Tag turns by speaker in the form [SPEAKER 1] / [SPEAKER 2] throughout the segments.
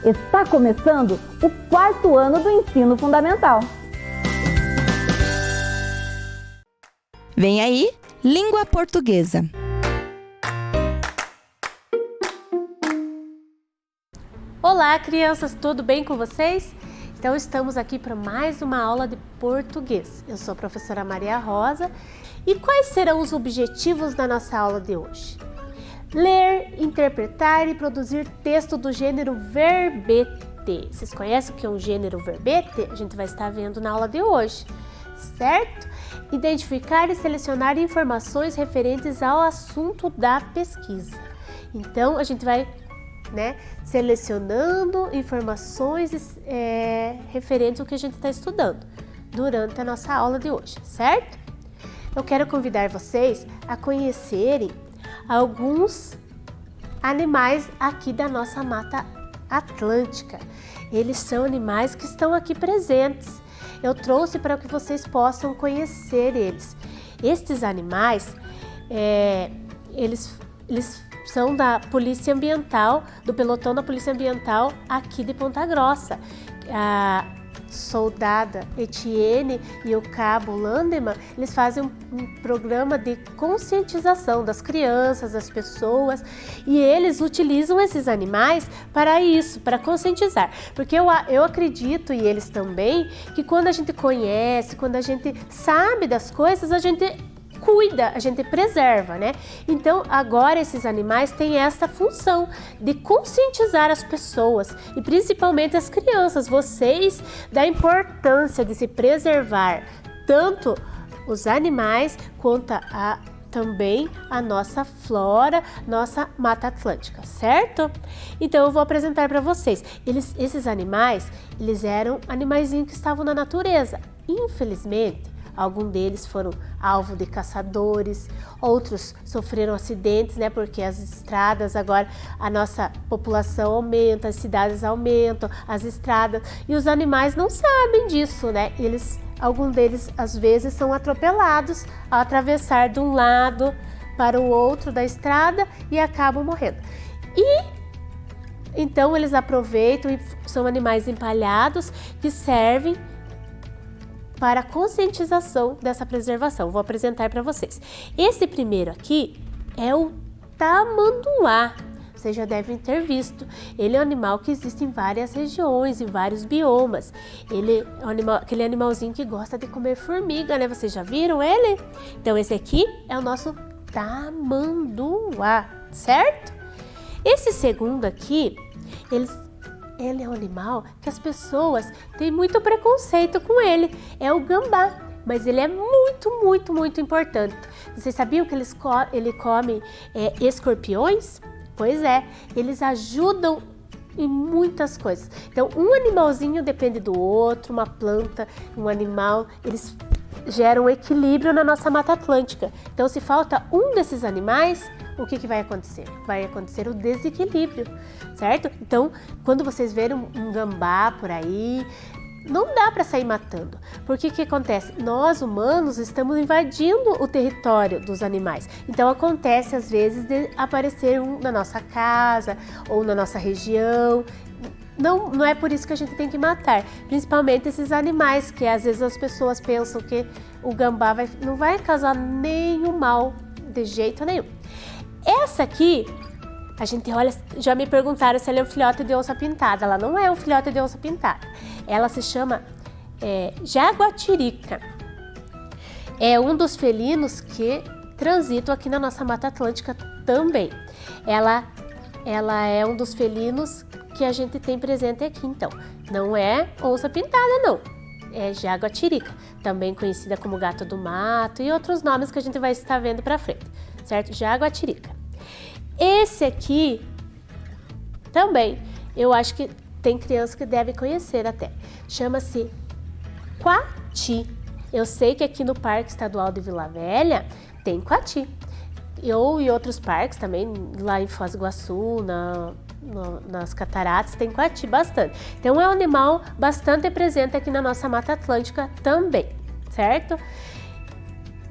[SPEAKER 1] Está começando o 4º ano do ensino fundamental.
[SPEAKER 2] Vem aí, língua portuguesa.
[SPEAKER 3] Olá, crianças, tudo bem com vocês? Então, estamos aqui para mais uma aula de português. Eu sou a professora Maria Rosa e quais serão os objetivos da nossa aula de hoje? Ler, interpretar e produzir texto do gênero verbete. Vocês conhecem o que é um gênero verbete? A gente vai estar vendo na aula de hoje, certo? Identificar e selecionar informações referentes ao assunto da pesquisa. Então, a gente vai selecionando informações referentes ao que a gente está estudando durante a nossa aula de hoje, certo? Eu quero convidar vocês a conhecerem alguns animais aqui da nossa Mata Atlântica. Eles são animais que estão aqui presentes. Eu trouxe para que vocês possam conhecer eles. Estes animais, eles são da Polícia Ambiental, do pelotão da Polícia Ambiental aqui de Ponta Grossa. A soldada Etienne e o cabo Landeman, eles fazem um programa de conscientização das crianças, das pessoas, e eles utilizam esses animais para isso, para conscientizar. Porque eu acredito, e eles também, que quando a gente conhece, quando a gente sabe das coisas, a gente cuida, a gente preserva, né? Então, agora esses animais têm essa função de conscientizar as pessoas e principalmente as crianças, vocês, da importância de se preservar tanto os animais quanto também a nossa flora, nossa Mata Atlântica, certo? Então, eu vou apresentar para vocês. Esses animais, eles eram animaizinhos que estavam na natureza. Infelizmente, alguns deles foram alvo de caçadores, outros sofreram acidentes, né? Porque as estradas agora, a nossa população aumenta, as cidades aumentam, as estradas, e os animais não sabem disso, né? Alguns deles, às vezes, são atropelados ao atravessar de um lado para o outro da estrada e acabam morrendo. E então eles aproveitam e são animais empalhados que servem para a conscientização dessa preservação. Vou apresentar para vocês. Esse primeiro aqui é o tamanduá. Vocês já devem ter visto. Ele é um animal que existe em várias regiões, em vários biomas. Ele é aquele animalzinho que gosta de comer formiga, né? Vocês já viram ele? Então, esse aqui é o nosso tamanduá, certo? Esse segundo aqui, ele é um animal que as pessoas têm muito preconceito com ele. É o gambá, mas ele é muito, muito, muito importante. Vocês sabiam que ele come escorpiões? Pois é, eles ajudam em muitas coisas. Então, um animalzinho depende do outro, uma planta, um animal, eles geram equilíbrio na nossa Mata Atlântica. Então, se falta um desses animais, o que vai acontecer? Vai acontecer o desequilíbrio, certo? Então, quando vocês verem um gambá por aí, não dá para sair matando. Porque o que acontece? Nós, humanos, estamos invadindo o território dos animais. Então, acontece, às vezes, de aparecer um na nossa casa ou na nossa região. Não é por isso que a gente tem que matar, principalmente esses animais, que às vezes as pessoas pensam que o gambá não vai causar nenhum mal de jeito nenhum. Essa aqui, a gente olha, já me perguntaram se ela é um filhote de onça pintada. Ela não é um filhote de onça pintada. Ela se chama jaguatirica. É um dos felinos que transitam aqui na nossa Mata Atlântica também. Ela é um dos felinos que a gente tem presente aqui, então. Não é onça pintada, não. É jaguatirica, também conhecida como gato do mato e outros nomes que a gente vai estar vendo para frente, certo? Jaguatirica. Esse aqui também, eu acho que tem criança que deve conhecer até. Chama-se coati. Eu sei que aqui no Parque Estadual de Vila Velha tem coati. E outros parques também, lá em Foz do Iguaçu, nas cataratas, tem coati bastante. Então é um animal bastante presente aqui na nossa Mata Atlântica também, certo?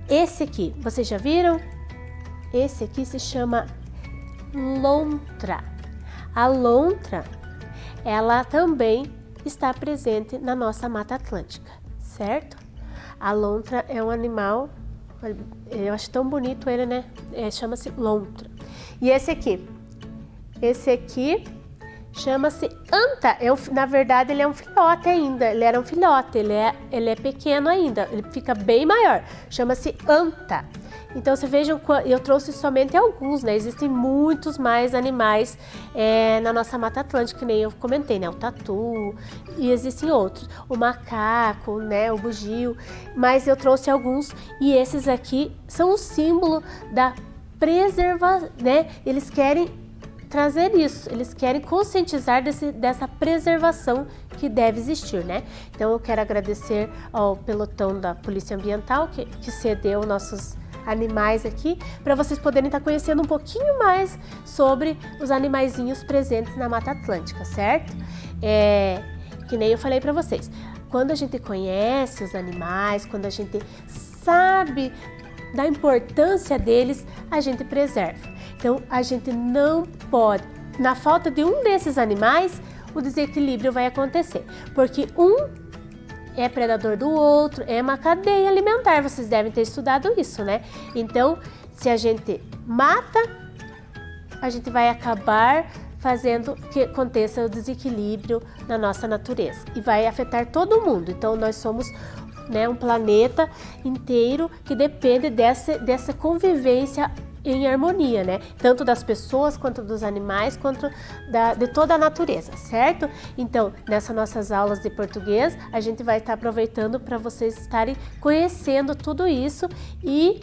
[SPEAKER 3] Esse aqui, vocês já viram? Esse aqui se chama lontra. A lontra, ela também está presente na nossa Mata Atlântica, certo? A lontra é um animal, eu acho tão bonito ele, né? Chama-se lontra. E esse aqui chama-se anta. Na verdade, ele é um filhote ainda. Ele era um filhote, ele é pequeno ainda. Ele fica bem maior. Chama-se anta. Então, vocês vejam, eu trouxe somente alguns, né? Existem muitos mais animais na nossa Mata Atlântica, que nem eu comentei, né? O tatu, e existem outros. O macaco, né? O bugio. Mas eu trouxe alguns, e esses aqui são um símbolo da preservação, né? Eles querem trazer isso, eles querem conscientizar dessa preservação que deve existir, né? Então, eu quero agradecer ao pelotão da Polícia Ambiental que cedeu nossos animais aqui, para vocês poderem estar conhecendo um pouquinho mais sobre os animaizinhos presentes na Mata Atlântica, certo? Que nem eu falei para vocês, quando a gente conhece os animais, quando a gente sabe da importância deles, a gente preserva. Então, a gente não pode, na falta de um desses animais, o desequilíbrio vai acontecer, porque um é predador do outro, é uma cadeia alimentar, vocês devem ter estudado isso, né? Então, se a gente mata, a gente vai acabar fazendo que aconteça o desequilíbrio na nossa natureza e vai afetar todo mundo. Então, nós somos, né, um planeta inteiro que depende dessa convivência em harmonia, né? Tanto das pessoas, quanto dos animais, quanto de toda a natureza, certo? Então, nessas nossas aulas de português, a gente vai estar aproveitando para vocês estarem conhecendo tudo isso e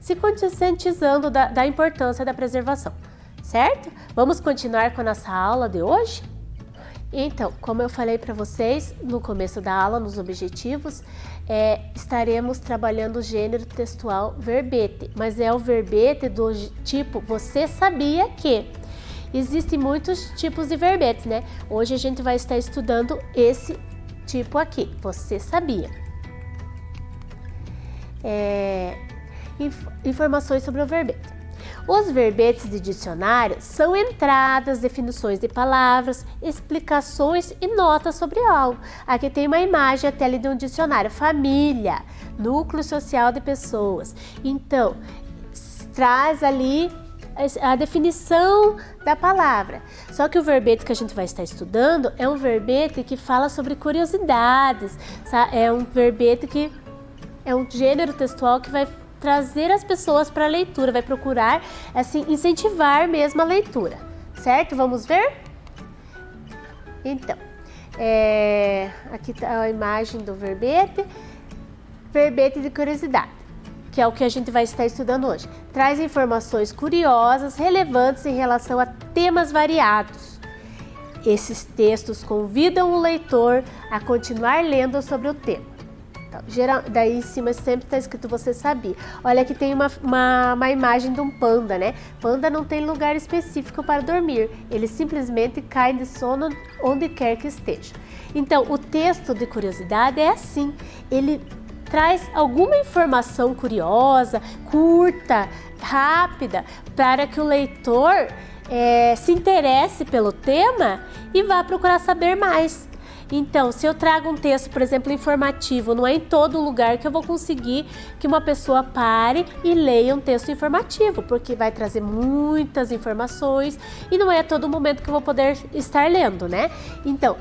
[SPEAKER 3] se conscientizando da importância da preservação, certo? Vamos continuar com a nossa aula de hoje? Então, como eu falei para vocês no começo da aula, nos objetivos, estaremos trabalhando o gênero textual verbete, mas é o verbete do tipo você sabia que. Existem muitos tipos de verbetes, né? Hoje a gente vai estar estudando esse tipo aqui, você sabia. Informações sobre o verbete. Os verbetes de dicionário são entradas, definições de palavras, explicações e notas sobre algo. Aqui tem uma imagem até ali de um dicionário. Família, núcleo social de pessoas. Então, traz ali a definição da palavra. Só que o verbete que a gente vai estar estudando é um verbete que fala sobre curiosidades. É um verbete que é um gênero textual que vai trazer as pessoas para a leitura, vai procurar assim incentivar mesmo a leitura, certo? Vamos ver? Então, aqui está a imagem do verbete, verbete de curiosidade, que é o que a gente vai estar estudando hoje. Traz informações curiosas, relevantes em relação a temas variados. Esses textos convidam o leitor a continuar lendo sobre o tema. Então, daí em cima sempre está escrito você sabia. Olha, aqui tem uma imagem de um panda, né? Panda não tem lugar específico para dormir. Ele simplesmente cai de sono onde quer que esteja. Então, o texto de curiosidade é assim. Ele traz alguma informação curiosa, curta, rápida, para que o leitor se interesse pelo tema e vá procurar saber mais. Então, se eu trago um texto, por exemplo, informativo, não é em todo lugar que eu vou conseguir que uma pessoa pare e leia um texto informativo, porque vai trazer muitas informações e não é a todo momento que eu vou poder estar lendo, né? Então,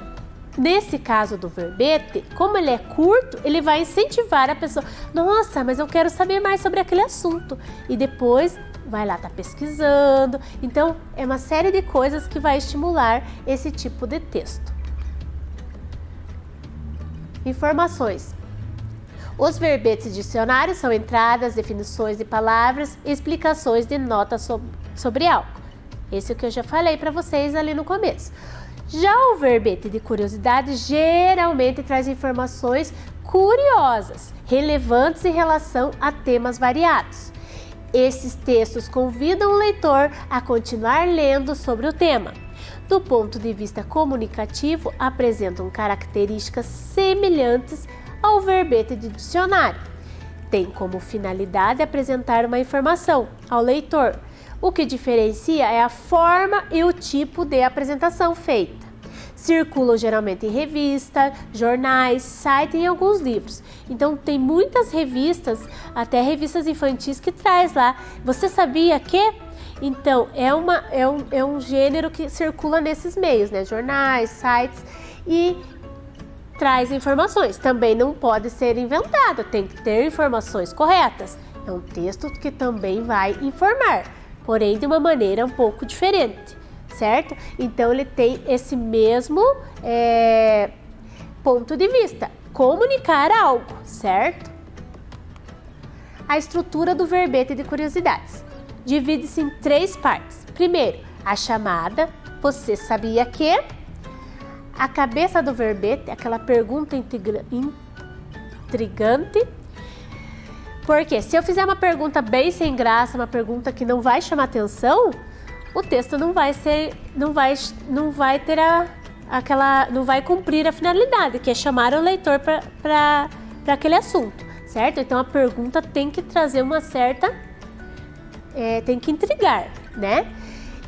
[SPEAKER 3] nesse caso do verbete, como ele é curto, ele vai incentivar a pessoa. Nossa, mas eu quero saber mais sobre aquele assunto. E depois vai lá, tá pesquisando. Então, é uma série de coisas que vai estimular esse tipo de texto. Informações. Os verbetes dicionários são entradas, definições de palavras e explicações de notas sobre algo. Esse é o que eu já falei para vocês ali no começo. Já o verbete de curiosidade geralmente traz informações curiosas, relevantes em relação a temas variados. Esses textos convidam o leitor a continuar lendo sobre o tema. Do ponto de vista comunicativo, apresentam características semelhantes ao verbete de dicionário. Tem como finalidade apresentar uma informação ao leitor, O que diferencia é a forma e o tipo de apresentação feita. Circulam geralmente em revista, jornais, site e em alguns livros. Então tem muitas revistas, até revistas infantis que traz lá. Você sabia que? Então é um gênero que circula nesses meios, né? Jornais, sites e traz informações. Também não pode ser inventado, tem que ter informações corretas. É um texto que também vai informar, porém de uma maneira um pouco diferente. Certo? Então ele tem esse mesmo ponto de vista, comunicar algo, certo? A estrutura do verbete de curiosidades divide-se em 3 partes. Primeiro, a chamada, você sabia que? A cabeça do verbete, aquela pergunta intrigante. Porque se eu fizer uma pergunta bem sem graça, uma pergunta que não vai chamar atenção, o texto não vai cumprir a finalidade, que é chamar o leitor para aquele assunto, certo? Então a pergunta tem que trazer uma certa, tem que intrigar, né?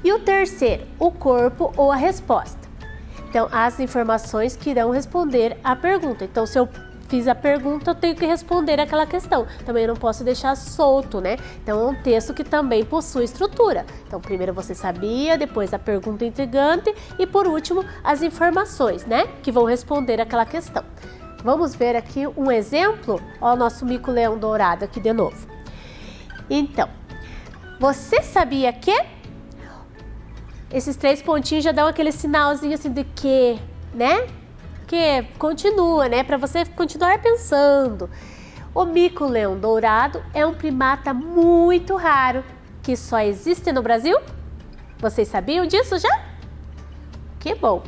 [SPEAKER 3] E o terceiro, o corpo ou a resposta. Então as informações que irão responder à pergunta. Então se eu fiz a pergunta, eu tenho que responder aquela questão. Também eu não posso deixar solto, né? Então é um texto que também possui estrutura. Então primeiro você sabia, depois a pergunta intrigante e por último as informações, né? Que vão responder aquela questão. Vamos ver aqui um exemplo. Ó, o nosso mico-leão dourado aqui de novo. Então, você sabia que? Esses 3 pontinhos já dão aquele sinalzinho assim de que, né? Que continua, né? Para você continuar pensando. O mico-leão dourado é um primata muito raro que só existe no Brasil. Vocês sabiam disso já? Que bom!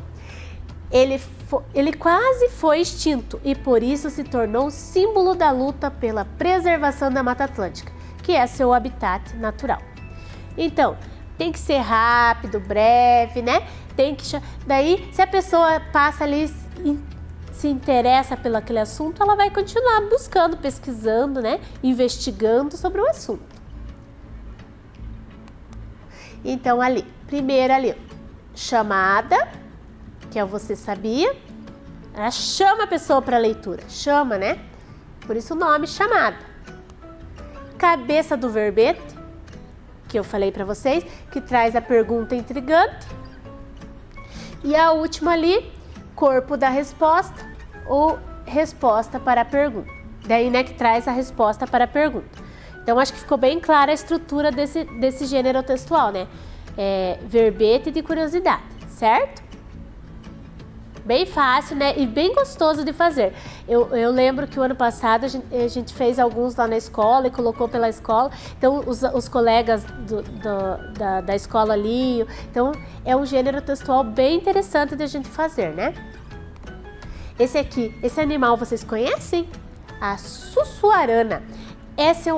[SPEAKER 3] Ele quase foi extinto e por isso se tornou símbolo da luta pela preservação da Mata Atlântica, que é seu habitat natural. Então, tem que ser rápido, breve, né? Daí, se a pessoa passa ali se interessa pelo aquele assunto, ela vai continuar buscando, pesquisando, né? Investigando sobre o assunto. Então primeiro ali, chamada, que é o você sabia. Ela chama a pessoa para a leitura, chama, né? Por isso o nome chamada. Cabeça do verbete, que eu falei para vocês, que traz a pergunta intrigante. E a última ali, corpo da resposta ou resposta para a pergunta. Daí, né, que traz a resposta para a pergunta. Então, acho que ficou bem clara a estrutura desse gênero textual, né? Verbete de curiosidade, certo? Bem fácil, né? E bem gostoso de fazer. Eu lembro que o ano passado a gente fez alguns lá na escola e colocou pela escola. Então, os colegas da escola ali. Então, é um gênero textual bem interessante de a gente fazer, né? Esse animal vocês conhecem? A sussuarana. Esse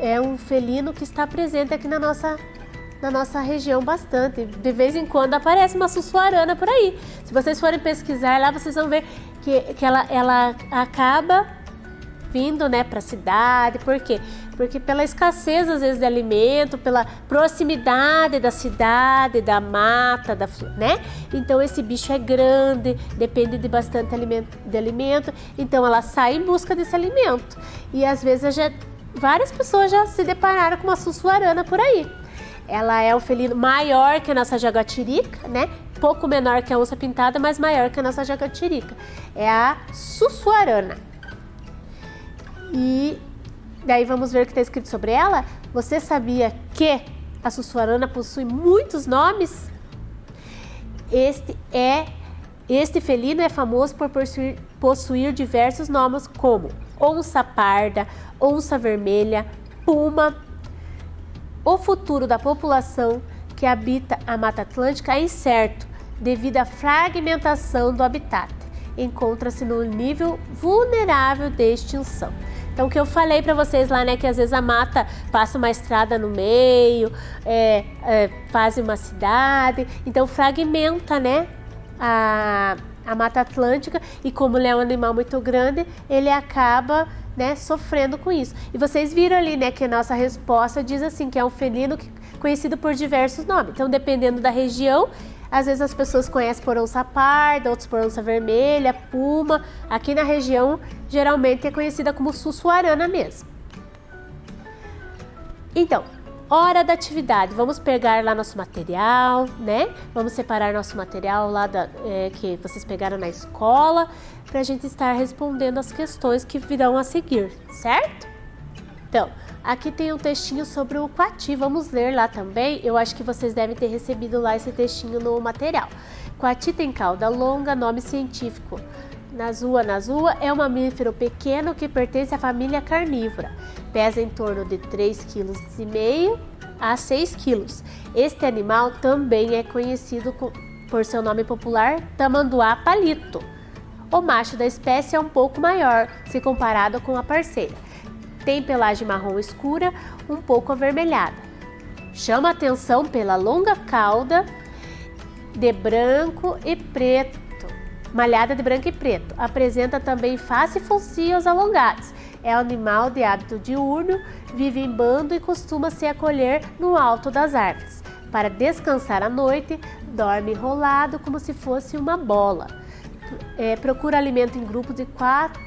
[SPEAKER 3] é um felino que está presente aqui na nossa região bastante. De vez em quando aparece uma sussuarana por aí. Se vocês forem pesquisar lá, vocês vão ver que ela acaba vindo, né, para a cidade. Por quê? Porque pela escassez, às vezes, de alimento, pela proximidade da cidade, da mata, né? Então, esse bicho é grande, depende de bastante alimento. Então, ela sai em busca desse alimento. E, às vezes, várias pessoas já se depararam com uma sussuarana por aí. Ela é um felino maior que a nossa jaguatirica, né? Pouco menor que a onça pintada, mas maior que a nossa jaguatirica. É a sussuarana. E daí vamos ver o que está escrito sobre ela. Você sabia que a sussuarana possui muitos nomes? Este felino é famoso por possuir diversos nomes como onça parda, onça vermelha, puma. O futuro da população que habita a Mata Atlântica é incerto devido à fragmentação do habitat. Encontra-se no nível vulnerável de extinção. Então, o que eu falei para vocês lá, né, que às vezes a mata passa uma estrada no meio, faz uma cidade, então fragmenta, né, a Mata Atlântica e como ele é um animal muito grande, ele acaba, né, sofrendo com isso. E vocês viram ali, né, que a nossa resposta diz assim, que é um felino conhecido por diversos nomes. Então, dependendo da região, às vezes as pessoas conhecem por onça parda, outros por onça vermelha, puma. Aqui na região, geralmente é conhecida como sussuarana mesmo. Então, hora da atividade. Vamos pegar lá nosso material, né? Vamos separar nosso material lá que vocês pegaram na escola, para a gente estar respondendo as questões que virão a seguir, certo? Então, aqui tem um textinho sobre o coati. Vamos ler lá também. Eu acho que vocês devem ter recebido lá esse textinho no material. Coati tem cauda longa, nome científico. Nasua é um mamífero pequeno que pertence à família carnívora. Pesa em torno de 3,5 kg a 6 kg. Este animal também é conhecido por seu nome popular, tamanduá palito. O macho da espécie é um pouco maior, se comparado com a parceira. Tem pelagem marrom escura, um pouco avermelhada. Chama atenção pela longa cauda de branco e preto. Malhada de branco e preto. Apresenta também face e focinhos alongados. É um animal de hábito diurno, vive em bando e costuma se acolher no alto das árvores. Para descansar à noite, dorme enrolado como se fosse uma bola. Procura alimento em grupo de 4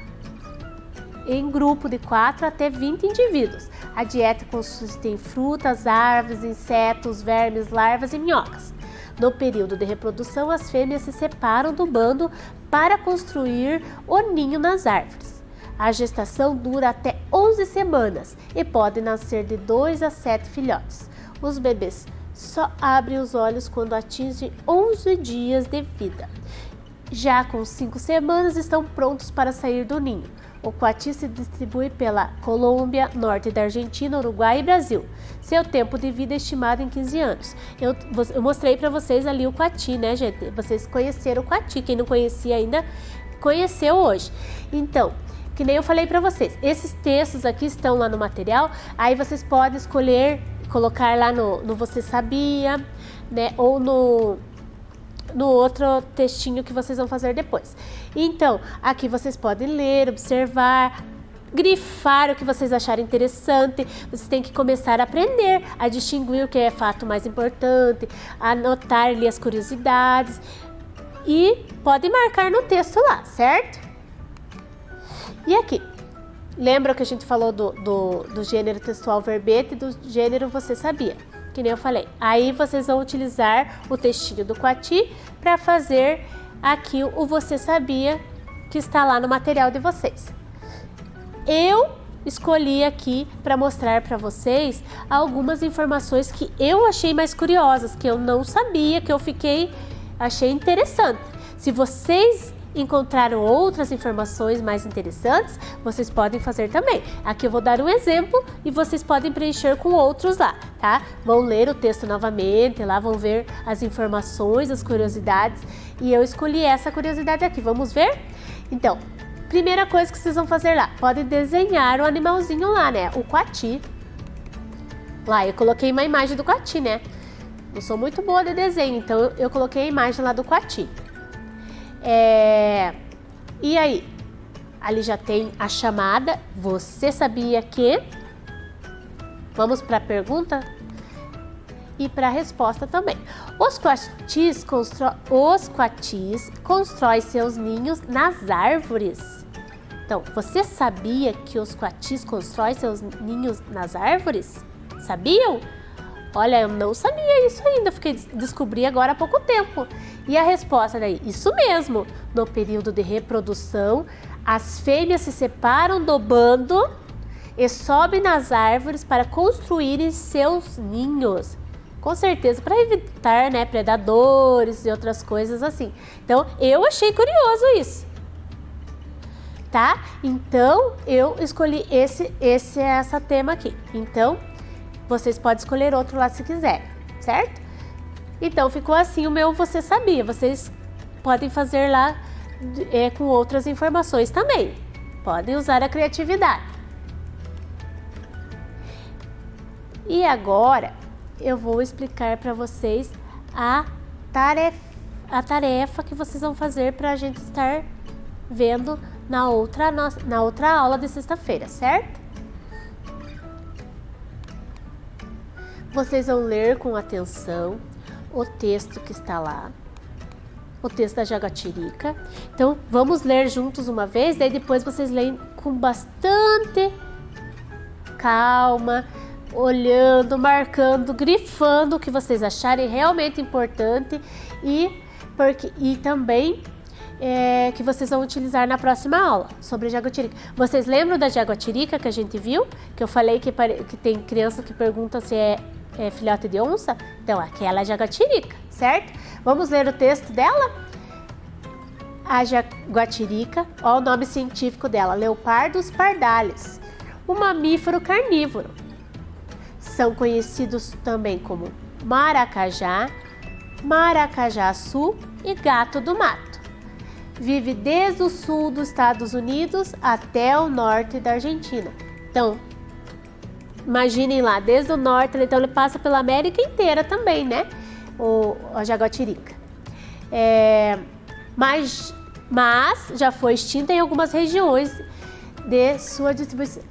[SPEAKER 3] até 20 indivíduos. A dieta consiste em frutas, árvores, insetos, vermes, larvas e minhocas. No período de reprodução, as fêmeas se separam do bando para construir o ninho nas árvores. A gestação dura até 11 semanas e pode nascer de 2 a 7 filhotes. Os bebês só abrem os olhos quando atingem 11 dias de vida. Já com 5 semanas estão prontos para sair do ninho. O coati se distribui pela Colômbia, norte da Argentina, Uruguai e Brasil. Seu tempo de vida é estimado em 15 anos. Eu mostrei para vocês ali o coati, né, gente? Vocês conheceram o coati. Quem não conhecia ainda, conheceu hoje. Então, que nem eu falei para vocês, esses textos aqui estão lá no material. Aí vocês podem escolher, colocar lá no Você Sabia, né? Ou no outro textinho que vocês vão fazer depois. Então, aqui vocês podem ler, observar, grifar o que vocês acharem interessante. Vocês têm que começar a aprender a distinguir o que é fato mais importante, anotar ali as curiosidades e podem marcar no texto lá, certo? E aqui, lembra que a gente falou do gênero textual verbete e do gênero Você Sabia? Que nem eu falei. Aí vocês vão utilizar o textinho do coati para fazer aqui o Você Sabia, que está lá no material de vocês. Eu escolhi aqui para mostrar para vocês algumas informações que eu achei mais curiosas, que eu não sabia, que achei interessante. Se vocês encontraram outras informações mais interessantes, vocês podem fazer também. Aqui eu vou dar um exemplo e vocês podem preencher com outros lá, tá? Vão ler o texto novamente, lá vão ver as informações, as curiosidades, e eu escolhi essa curiosidade aqui. Vamos ver? Então, primeira coisa que vocês vão fazer lá, podem desenhar o animalzinho lá, né? O coati. Lá, eu coloquei uma imagem do coati, né? Não sou muito boa de desenho, então eu coloquei a imagem lá do coati. E aí, ali já tem a chamada. Você sabia que? Vamos para a pergunta e para a resposta também. Os coatis constroem seus ninhos nas árvores. Então, você sabia que os coatis constroem seus ninhos nas árvores? Sabiam? Olha, eu não sabia isso ainda, descobri agora há pouco tempo. E a resposta daí, isso mesmo, no período de reprodução, as fêmeas se separam do bando e sobem nas árvores para construírem seus ninhos. Com certeza, para evitar, né, predadores e outras coisas assim. Então, eu achei curioso isso. Tá? Então, eu escolhi essa tema aqui. Então, vocês podem escolher outro lá se quiser, certo? Então, ficou assim o meu Você Sabia. Vocês podem fazer lá com outras informações também. Podem usar a criatividade. E agora, eu vou explicar para vocês a tarefa que vocês vão fazer para a gente estar vendo na outra aula de sexta-feira, certo? Vocês vão ler com atenção o texto que está lá, o texto da jaguatirica. Então, vamos ler juntos uma vez, daí depois vocês leem com bastante calma, olhando, marcando, grifando o que vocês acharem realmente importante e também que vocês vão utilizar na próxima aula sobre jaguatirica. Vocês lembram da jaguatirica que a gente viu? Que eu falei que tem criança que pergunta se é filhote de onça? Então, aquela é a jaguatirica, certo? Vamos ler o texto dela? A jaguatirica, ó o nome científico dela, Leopardus pardalis, um mamífero carnívoro. São conhecidos também como maracajá, maracajá-açu e gato do mato. Vive desde o sul dos Estados Unidos até o norte da Argentina. Então, imaginem lá, desde o norte, então ele passa pela América inteira também, né? A jaguatirica. Mas já foi extinta em algumas regiões de sua distribuição,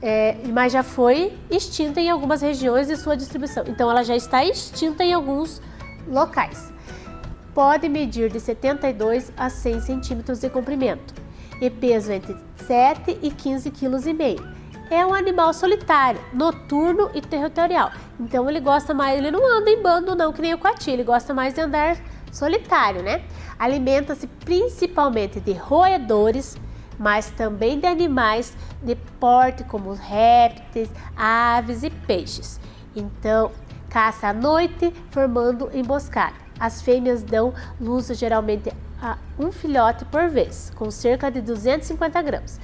[SPEAKER 3] mas já foi extinta em algumas regiões de sua distribuição. Então, ela já está extinta em alguns locais. Pode medir de 72 a 100 centímetros de comprimento e peso entre 7 e 15,5 kg. É um animal solitário, noturno e territorial. Então, ele gosta mais, ele não anda em bando não, que nem o coati, ele gosta mais de andar solitário, né? Alimenta-se principalmente de roedores, mas também de animais de porte como répteis, aves e peixes. Então, caça à noite, formando emboscada. As fêmeas dão luz geralmente a um filhote por vez, com cerca de 250 gramas.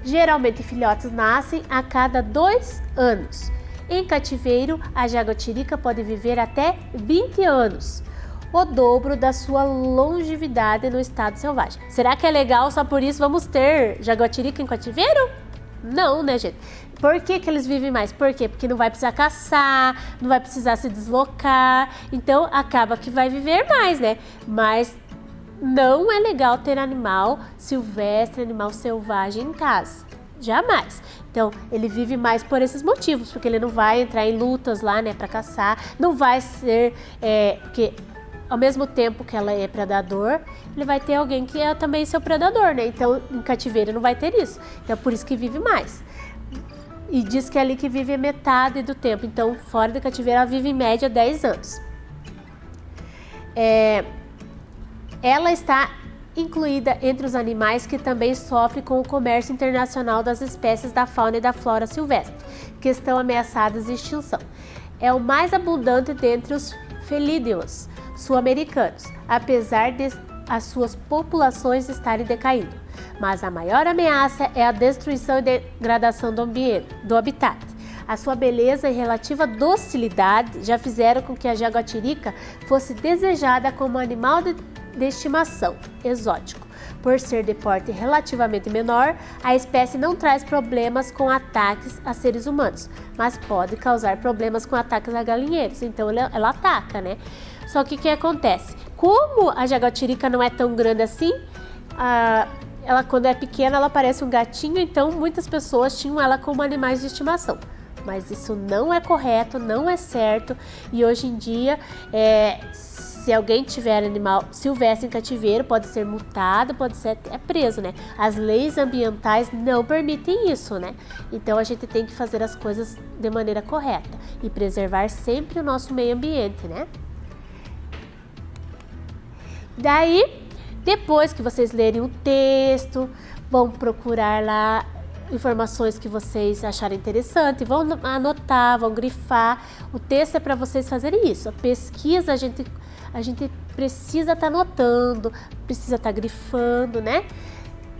[SPEAKER 3] Geralmente, filhotes nascem a cada 2 anos. Em cativeiro, a jaguatirica pode viver até 20 anos, o dobro da sua longevidade no estado selvagem. Será que é legal só por isso vamos ter jaguatirica em cativeiro? Não, né, gente? Por que eles vivem mais? Por quê? Porque não vai precisar caçar, não vai precisar se deslocar, então acaba que vai viver mais, né? Mas não é legal ter animal silvestre, animal selvagem em casa. Jamais. Então, ele vive mais por esses motivos, porque ele não vai entrar em lutas lá, né, para caçar, não vai ser, porque ao mesmo tempo que ela é predador, ele vai ter alguém que é também seu predador, né? Então, em cativeiro não vai ter isso. Então, é por isso que vive mais. E diz que é ali que vive metade do tempo. Então, fora do cativeiro, ela vive em média 10 anos. Ela está incluída entre os animais que também sofrem com o comércio internacional das espécies da fauna e da flora silvestre, que estão ameaçadas de extinção. É o mais abundante dentre os felídeos sul-americanos, apesar de as suas populações estarem decaindo. Mas a maior ameaça é a destruição e degradação do habitat. A sua beleza e relativa docilidade já fizeram com que a jaguatirica fosse desejada como animal de estimação exótico. Por ser de porte relativamente menor, a espécie não traz problemas com ataques a seres humanos, mas pode causar problemas com ataques a galinheiros. Então ela ataca, né? Só que o que acontece? Como a jaguatirica não é tão grande assim, ela quando é pequena ela parece um gatinho, então muitas pessoas tinham ela como animais de estimação. Mas isso não é correto, não é certo, e hoje em dia, se alguém tiver animal silvestre em cativeiro, pode ser multado, pode ser até preso, né? As leis ambientais não permitem isso, né? Então a gente tem que fazer as coisas de maneira correta e preservar sempre o nosso meio ambiente, né? Daí, depois que vocês lerem o texto, vão procurar lá informações que vocês acharem interessante, vão anotar, vão grifar. O texto é para vocês fazerem isso. A pesquisa a gente precisa estar anotando, precisa estar grifando, né?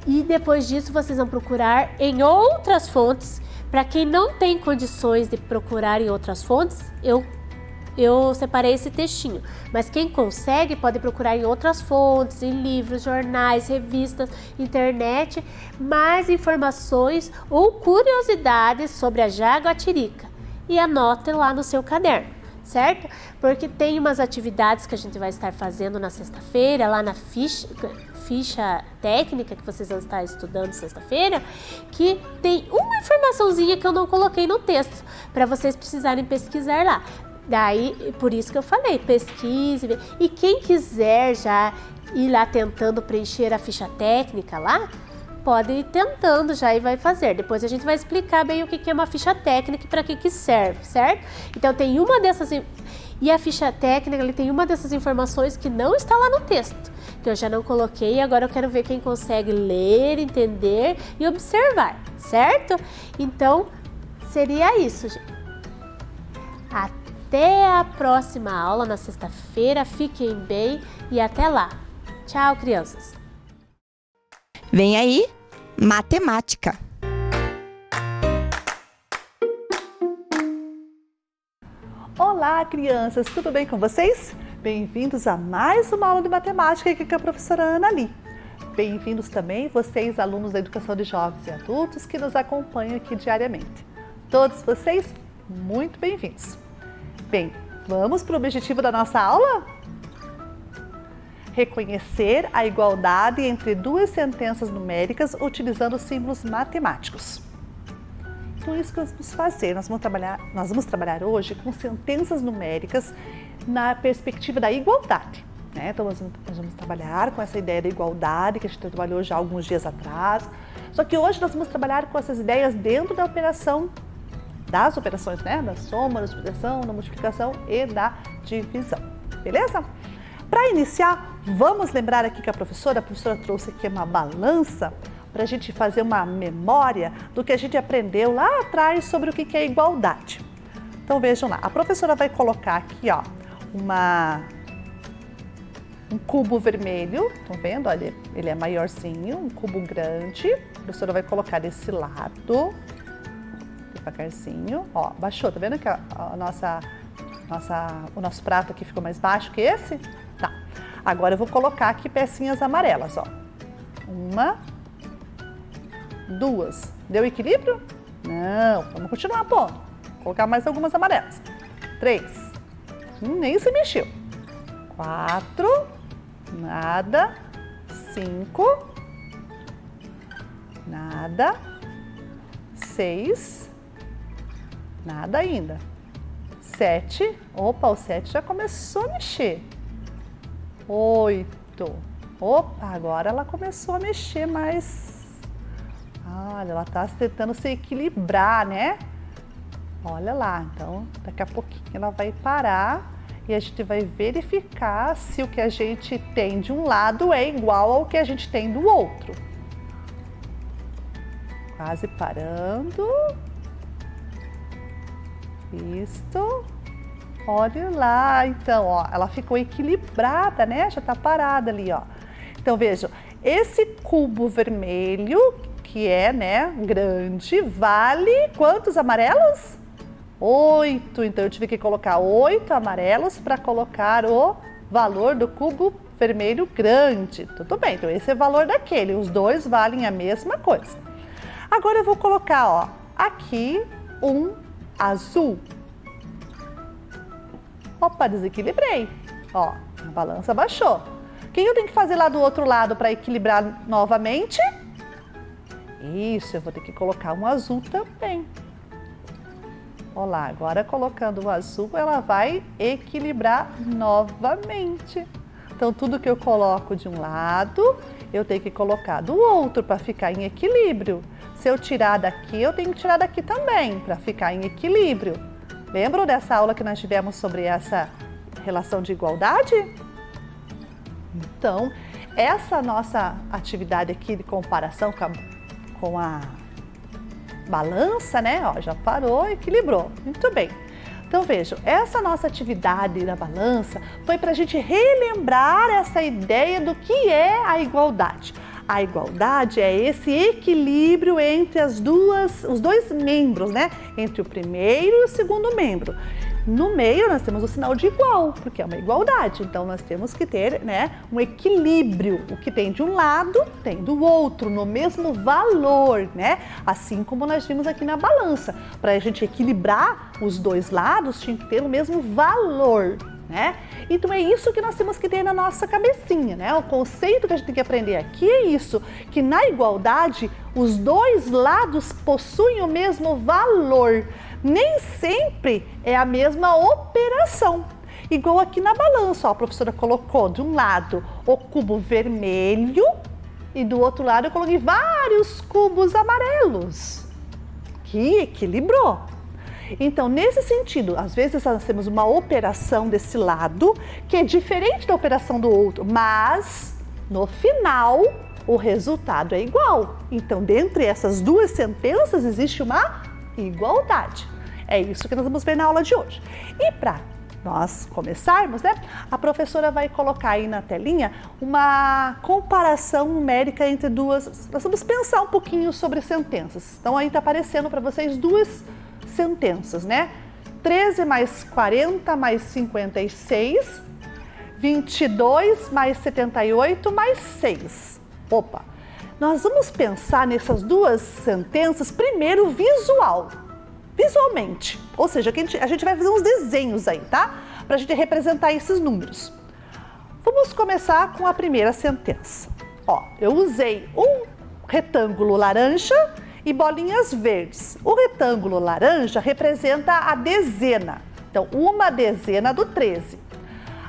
[SPEAKER 3] E depois disso vocês vão procurar em outras fontes. Para quem não tem condições de procurar em outras fontes, eu separei esse textinho, mas quem consegue pode procurar em outras fontes, em livros, jornais, revistas, internet, mais informações ou curiosidades sobre a jaguatirica e anote lá no seu caderno. certo? Porque tem umas atividades que a gente vai estar fazendo na sexta-feira, lá na ficha técnica que vocês vão estar estudando sexta-feira, que tem uma informaçãozinha que eu não coloquei no texto, para vocês precisarem pesquisar lá. Daí, por isso que eu falei, pesquise, e quem quiser já ir lá tentando preencher a ficha técnica lá, pode ir tentando já e vai fazer. Depois a gente vai explicar bem o que é uma ficha técnica e para que serve, certo? Então tem uma dessas, e a ficha técnica ele tem uma dessas informações que não está lá no texto, que eu já não coloquei, e agora eu quero ver quem consegue ler, entender e observar, certo? Então seria isso, gente. Até a próxima aula na sexta-feira, fiquem bem e até lá. Tchau, crianças!
[SPEAKER 2] Vem aí, matemática.
[SPEAKER 4] Olá, crianças! Tudo bem com vocês? Bem-vindos a mais uma aula de matemática aqui com a professora Ana Li. Bem-vindos também vocês, alunos da Educação de Jovens e Adultos, que nos acompanham aqui diariamente. Todos vocês, muito bem-vindos. Bem, vamos para o objetivo da nossa aula? Reconhecer a igualdade entre duas sentenças numéricas utilizando símbolos matemáticos. Então, isso que nós vamos fazer. Nós vamos trabalhar hoje com sentenças numéricas na perspectiva da igualdade, né? Então, nós vamos trabalhar com essa ideia da igualdade que a gente trabalhou já alguns dias atrás. Só que hoje nós vamos trabalhar com essas ideias dentro da das operações, né? Da soma, da subtração, da multiplicação e da divisão. Beleza? Para iniciar, vamos lembrar aqui que a professora trouxe aqui uma balança para a gente fazer uma memória do que a gente aprendeu lá atrás sobre o que é igualdade. Então vejam lá, a professora vai colocar aqui, ó, um cubo vermelho, estão vendo? Olha, ele é maiorzinho, um cubo grande. A professora vai colocar desse lado, devagarzinho, ó, baixou, tá vendo que o nosso prato aqui ficou mais baixo que esse? Tá. Agora eu vou colocar aqui pecinhas amarelas, ó. 1, 2. Deu equilíbrio? Não, vamos continuar pondo. Vou colocar mais algumas amarelas. 3. Nem se mexeu. 4. Nada. 5. Nada. 6. Nada ainda. 7. Opa, o 7 já começou a mexer. 8. Opa, agora ela começou a mexer mais. Olha, ela está tentando se equilibrar, né? Olha lá, então daqui a pouquinho ela vai parar e a gente vai verificar se o que a gente tem de um lado é igual ao que a gente tem do outro. Quase parando. Isto. Olha lá, então, ó, ela ficou equilibrada, né? Já tá parada ali, ó. Então, vejam, esse cubo vermelho, que é, né, grande, vale quantos amarelos? 8. Então, eu tive que colocar 8 amarelos para colocar o valor do cubo vermelho grande. Tudo bem, então esse é o valor daquele. Os dois valem a mesma coisa. Agora, eu vou colocar, ó, aqui um azul. Opa, desequilibrei. Ó, a balança baixou. O que eu tenho que fazer lá do outro lado para equilibrar novamente? Isso, eu vou ter que colocar um azul também. Olha lá, agora colocando o azul, ela vai equilibrar novamente. Então, tudo que eu coloco de um lado, eu tenho que colocar do outro para ficar em equilíbrio. Se eu tirar daqui, eu tenho que tirar daqui também, para ficar em equilíbrio. Lembram dessa aula que nós tivemos sobre essa relação de igualdade? Então, essa nossa atividade aqui de comparação com a balança, né? Ó, já parou, equilibrou. Muito bem. Então, vejam, essa nossa atividade da balança foi para a gente relembrar essa ideia do que é a igualdade. A igualdade é esse equilíbrio entre os dois membros, né? Entre o primeiro e o segundo membro. No meio nós temos o sinal de igual, porque é uma igualdade. Então nós temos que ter, né, um equilíbrio. O que tem de um lado, tem do outro, no mesmo valor, né? Assim como nós vimos aqui na balança. Para a gente equilibrar os dois lados, tinha que ter o mesmo valor, né? Então é isso que nós temos que ter na nossa cabecinha, né? O conceito que a gente tem que aprender aqui é isso, que na igualdade os dois lados possuem o mesmo valor. Nem sempre é a mesma operação. Igual aqui na balança, ó, a professora colocou de um lado o cubo vermelho e do outro lado eu coloquei vários cubos amarelos, que equilibrou. Então, nesse sentido, às vezes nós temos uma operação desse lado que é diferente da operação do outro, mas no final o resultado é igual. Então, dentre essas duas sentenças existe uma igualdade. É isso que nós vamos ver na aula de hoje. E para nós começarmos, né, a professora vai colocar aí na telinha uma comparação numérica entre duas. Nós vamos pensar um pouquinho sobre sentenças. Então, aí está aparecendo para vocês duas sentenças, né? 13 mais 40 mais 56, 22 mais 78 mais 6. Opa! Nós vamos pensar nessas duas sentenças primeiro visualmente. Ou seja, a gente vai fazer uns desenhos aí, tá? Para a gente representar esses números. Vamos começar com a primeira sentença. Ó, eu usei um retângulo laranja e bolinhas verdes. O retângulo laranja representa a dezena, então uma dezena do 13.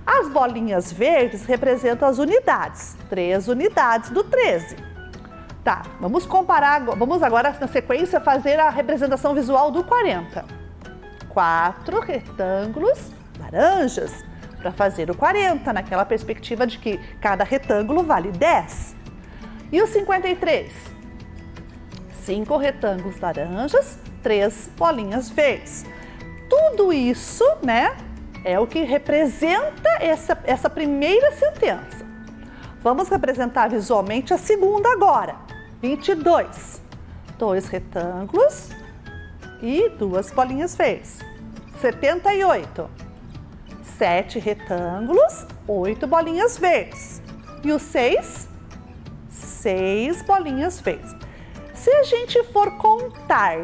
[SPEAKER 4] As bolinhas verdes representam as unidades, 3 unidades do 13. Tá, vamos comparar, vamos agora na sequência fazer a representação visual do 40. 4 retângulos laranjas para fazer o 40, naquela perspectiva de que cada retângulo vale 10. E o 53? 5 retângulos laranjas, 3 bolinhas verdes. Tudo isso, né, é o que representa essa primeira sentença. Vamos representar visualmente a segunda agora. 22. 2 retângulos e 2 bolinhas verdes. 78. 7 retângulos, 8 bolinhas verdes. E o 6? 6 bolinhas verdes. Se a gente for contar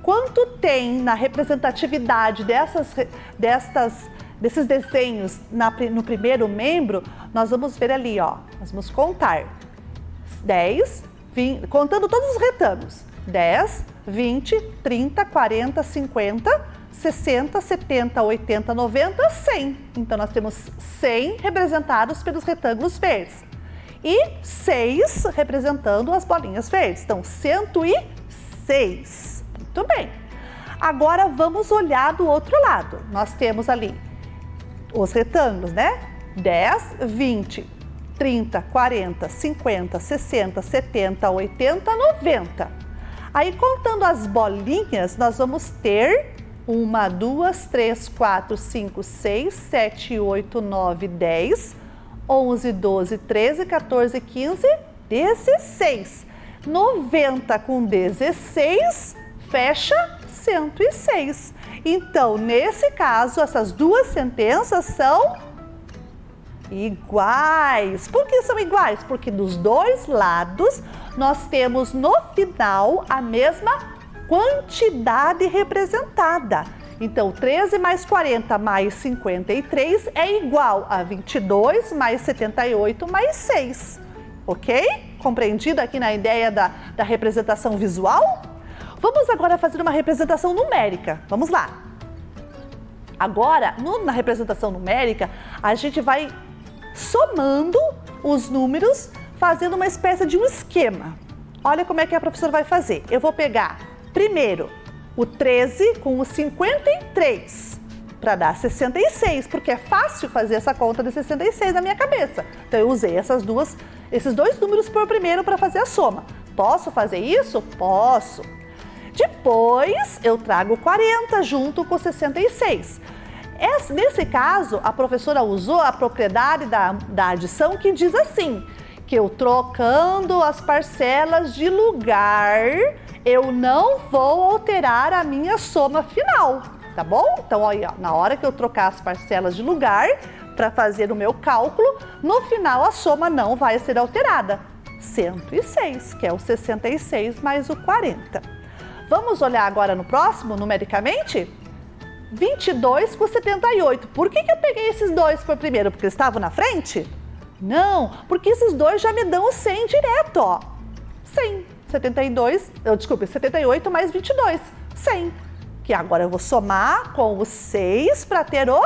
[SPEAKER 4] quanto tem na representatividade desses desenhos no primeiro membro, nós vamos ver ali, ó, nós vamos contar 10, 20, contando todos os retângulos, 10, 20, 30, 40, 50, 60, 70, 80, 90, 100. Então, nós temos 100 representados pelos retângulos verdes e 6 representando as bolinhas verdes. Então, 106. Muito bem. Agora, vamos olhar do outro lado. Nós temos ali os retângulos, né? 10, 20, 30, 40, 50, 60, 70, 80, 90. Aí, contando as bolinhas, nós vamos ter 1, 2, 3, 4, 5, 6, 7, 8, 9, 10, 11, 12, 13, 14, 15, 16. 90 com 16 fecha 106. Então, nesse caso, essas duas sentenças são iguais. Por que são iguais? Porque dos dois lados nós temos no final a mesma quantidade representada. Então, 13 mais 40 mais 53 é igual a 22 mais 78 mais 6. Ok? Compreendido aqui na ideia da representação visual? Vamos agora fazer uma representação numérica. Vamos lá. Agora, na representação numérica, a gente vai somando os números, fazendo uma espécie de um esquema. Olha como é que a professora vai fazer. Eu vou pegar primeiro o 13 com o 53 para dar 66, porque é fácil fazer essa conta de 66 na minha cabeça. Então eu usei esses dois números por primeiro para fazer a soma. Posso fazer isso? Posso. Depois eu trago 40 junto com 66. Nesse caso, a professora usou a propriedade da adição que diz assim, que eu trocando as parcelas de lugar, eu não vou alterar a minha soma final. tá bom? Então, olha, na hora que eu trocar as parcelas de lugar para fazer o meu cálculo, no final a soma não vai ser alterada. 106, que é o 66 mais o 40. Vamos olhar agora no próximo, numericamente? 22 com 78. Por que eu peguei esses dois por primeiro? Porque eles estavam na frente? Não, porque esses dois já me dão o 100 direto, ó. 100, 78 mais 22, 100. Que agora eu vou somar com o 6 para ter o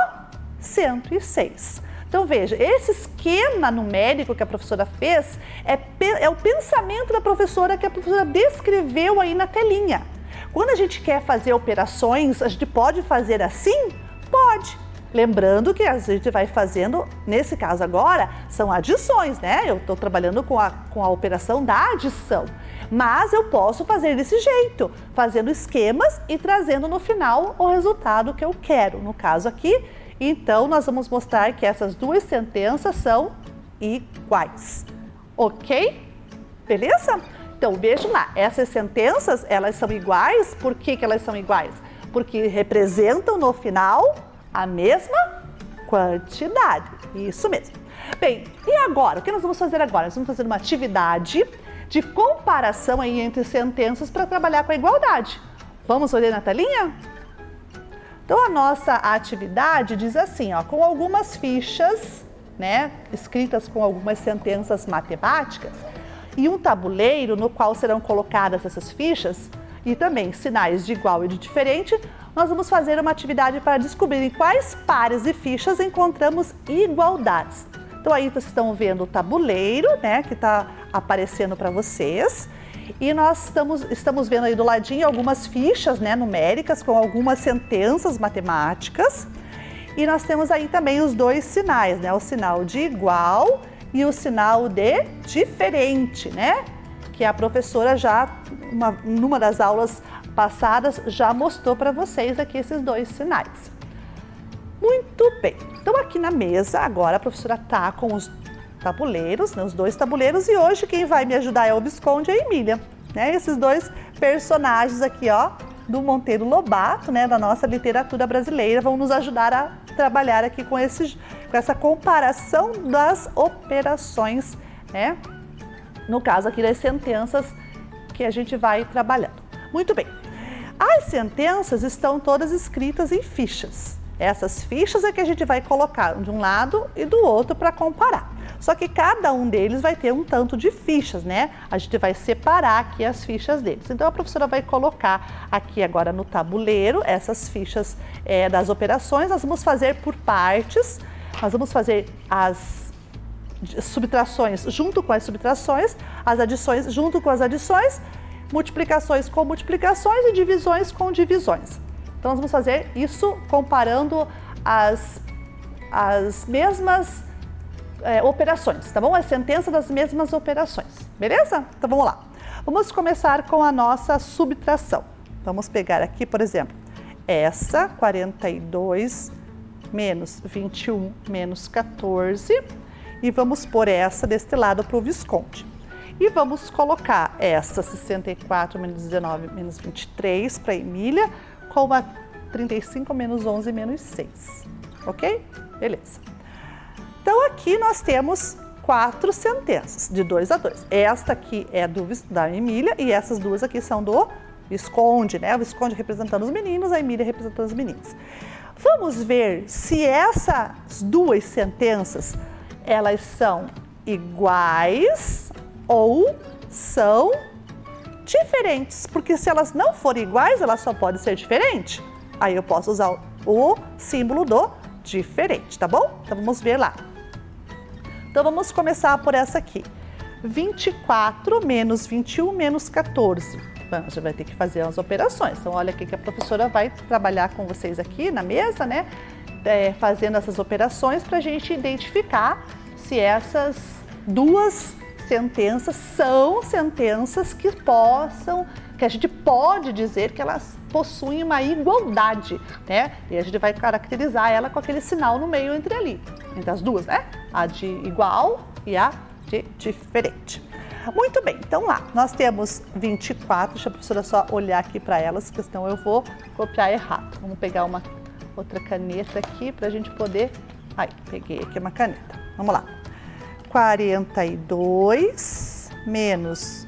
[SPEAKER 4] 106. Então veja, esse esquema numérico que a professora fez é o pensamento da professora que a professora descreveu aí na telinha. Quando a gente quer fazer operações, a gente pode fazer assim? Pode. Lembrando que a gente vai fazendo, nesse caso agora, são adições, né? Eu estou trabalhando com a operação da adição. Mas eu posso fazer desse jeito, fazendo esquemas e trazendo no final o resultado que eu quero. No caso aqui, então nós vamos mostrar que essas duas sentenças são iguais. Ok? Beleza? Então vejam lá, essas sentenças, elas são iguais. Por que elas são iguais? Porque representam no final a mesma quantidade. Isso mesmo. Bem, e agora? O que nós vamos fazer agora? Nós vamos fazer uma atividade de comparação aí entre sentenças para trabalhar com a igualdade. Vamos olhar na telinha? Então a nossa atividade diz assim, ó, com algumas fichas, né, escritas com algumas sentenças matemáticas e um tabuleiro no qual serão colocadas essas fichas e também sinais de igual e de diferente, nós vamos fazer uma atividade para descobrir em quais pares e fichas encontramos igualdades. Então aí vocês estão vendo o tabuleiro, né, que está aparecendo para vocês. E nós estamos vendo aí do ladinho algumas fichas, né, numéricas com algumas sentenças matemáticas. E nós temos aí também os dois sinais, né, o sinal de igual e o sinal de diferente, né? Que a professora já, numa das aulas passadas, já mostrou para vocês aqui esses dois sinais. Muito bem, então aqui na mesa agora a professora tá com os tabuleiros, né, os dois tabuleiros, e hoje quem vai me ajudar é o Visconde e a Emília, né? Esses dois personagens aqui, ó, do Monteiro Lobato, né, da nossa literatura brasileira, vão nos ajudar a trabalhar aqui com essa comparação das operações, né? No caso aqui das sentenças que a gente vai trabalhando. Muito bem, as sentenças estão todas escritas em fichas. Essas fichas é que a gente vai colocar de um lado e do outro para comparar. Só que cada um deles vai ter um tanto de fichas, né? A gente vai separar aqui as fichas deles. Então a professora vai colocar aqui agora no tabuleiro essas fichas das operações. Nós vamos fazer por partes. Nós vamos fazer as subtrações junto com as subtrações, as adições junto com as adições, multiplicações com multiplicações e divisões com divisões. Então nós vamos fazer isso comparando as mesmas operações, tá bom? A sentença das mesmas operações, beleza? Então vamos lá. Vamos começar com a nossa subtração. Vamos pegar aqui, por exemplo, essa 42 menos 21 menos 14 e vamos pôr essa deste lado para o Visconde. E vamos colocar essa 64 menos 19 menos 23 para a Emília com a 35 menos 11 menos 6, ok? Beleza. Então aqui nós temos 4 sentenças, de 2 a 2. Esta aqui é da Emília e essas duas aqui são do Visconde, né? O Visconde representando os meninos, a Emília representando as meninas. Vamos ver se essas duas sentenças, elas são iguais ou são diferentes. Porque se elas não forem iguais, elas só podem ser diferentes. Aí eu posso usar o símbolo do diferente, tá bom? Então vamos ver lá. Então vamos começar por essa aqui. 24 menos 21 menos 14. Bom, você vai ter que fazer as operações. Então olha aqui que a professora vai trabalhar com vocês aqui na mesa, né? Fazendo essas operações para a gente identificar se essas duas sentenças são sentenças que a gente pode dizer que elas possuem uma igualdade, né? E a gente vai caracterizar ela com aquele sinal no meio entre as duas, né? A de igual e a de diferente. Muito bem, então lá, nós temos 24, deixa a professora só olhar aqui para elas, porque senão eu vou copiar errado. Vamos pegar uma outra caneta aqui para a gente poder... Aí, peguei aqui uma caneta, vamos lá. 42 menos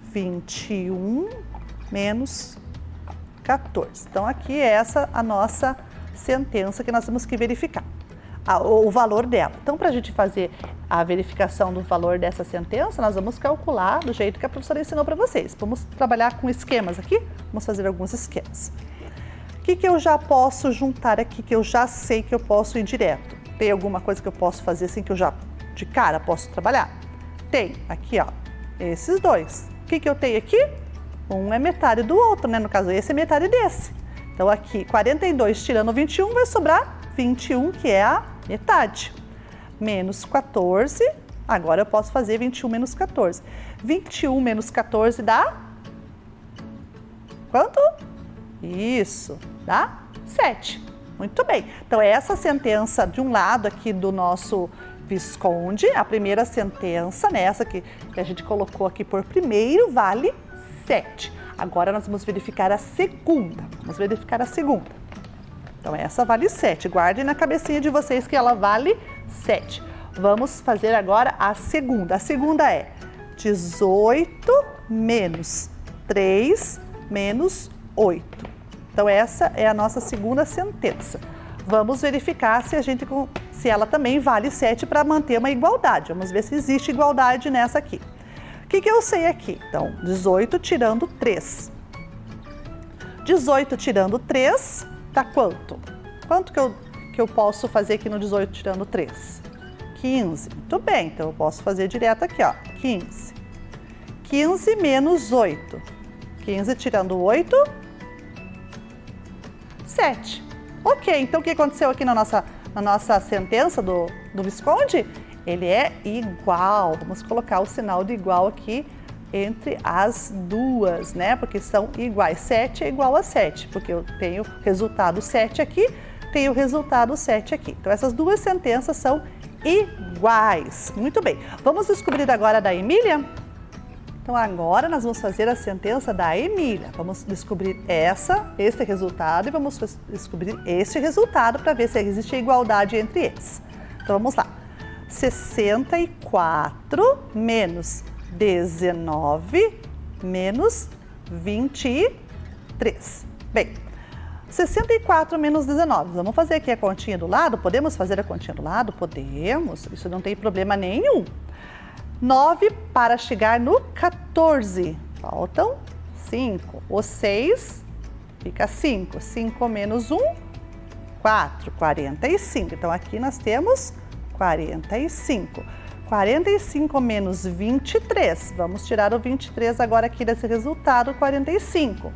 [SPEAKER 4] 21 menos 14. Então, aqui é essa a nossa sentença que nós temos que verificar. O valor dela. Então, para a gente fazer a verificação do valor dessa sentença, nós vamos calcular do jeito que a professora ensinou para vocês. Vamos trabalhar com esquemas aqui? Vamos fazer alguns esquemas. O que eu já posso juntar aqui, que eu já sei que eu posso ir direto? Tem alguma coisa que eu posso fazer assim, que eu já de cara posso trabalhar? Tem. Aqui, ó, esses dois. O que eu tenho aqui? Um é metade do outro, né? No caso, esse é metade desse. Então, aqui, 42 tirando 21, vai sobrar 21, que é a metade. Menos 14, agora eu posso fazer 21 menos 14. 21 menos 14 dá? Quanto? Isso, dá 7. Muito bem. Então, essa sentença de um lado aqui do nosso Visconde, a primeira sentença, né, essa que a gente colocou aqui por primeiro, vale 7. Agora, nós vamos verificar a segunda. Vamos verificar a segunda. Então, essa vale 7. Guardem na cabecinha de vocês que ela vale 7. Vamos fazer agora a segunda. A segunda é 18 menos 3 menos 8. Então, essa é a nossa segunda sentença. Vamos verificar se ela também vale 7 para manter uma igualdade. Vamos ver se existe igualdade nessa aqui. O que eu sei aqui? Então, 18 tirando 3. 18 tirando 3 dá quanto? Quanto que eu posso fazer aqui no 18 tirando 3? 15. Muito bem, então eu posso fazer direto aqui, ó, 15. 15 menos 8. 15 tirando 8, 7. Ok, então o que aconteceu aqui na nossa sentença do Visconde? Ele é igual. Vamos colocar o sinal de igual aqui entre as duas, né? Porque são iguais. 7 é igual a 7, porque eu tenho resultado 7 aqui, tenho o resultado 7 aqui. Então, essas duas sentenças são iguais. Muito bem. Vamos descobrir agora a da Emília? Então, agora nós vamos fazer a sentença da Emília. Vamos descobrir esse resultado e vamos descobrir este resultado para ver se existe igualdade entre eles. Então, vamos lá. 64 menos 19 menos 23. Bem, 64 menos 19. Vamos fazer aqui a continha do lado? Podemos fazer a continha do lado? Podemos. Isso não tem problema nenhum. 9 para chegar no 14. Faltam 5. O 6 fica 5. 5 menos 1, 4. 45. Então, aqui nós temos 45. 45 menos 23. Vamos tirar o 23 agora aqui desse resultado, 45.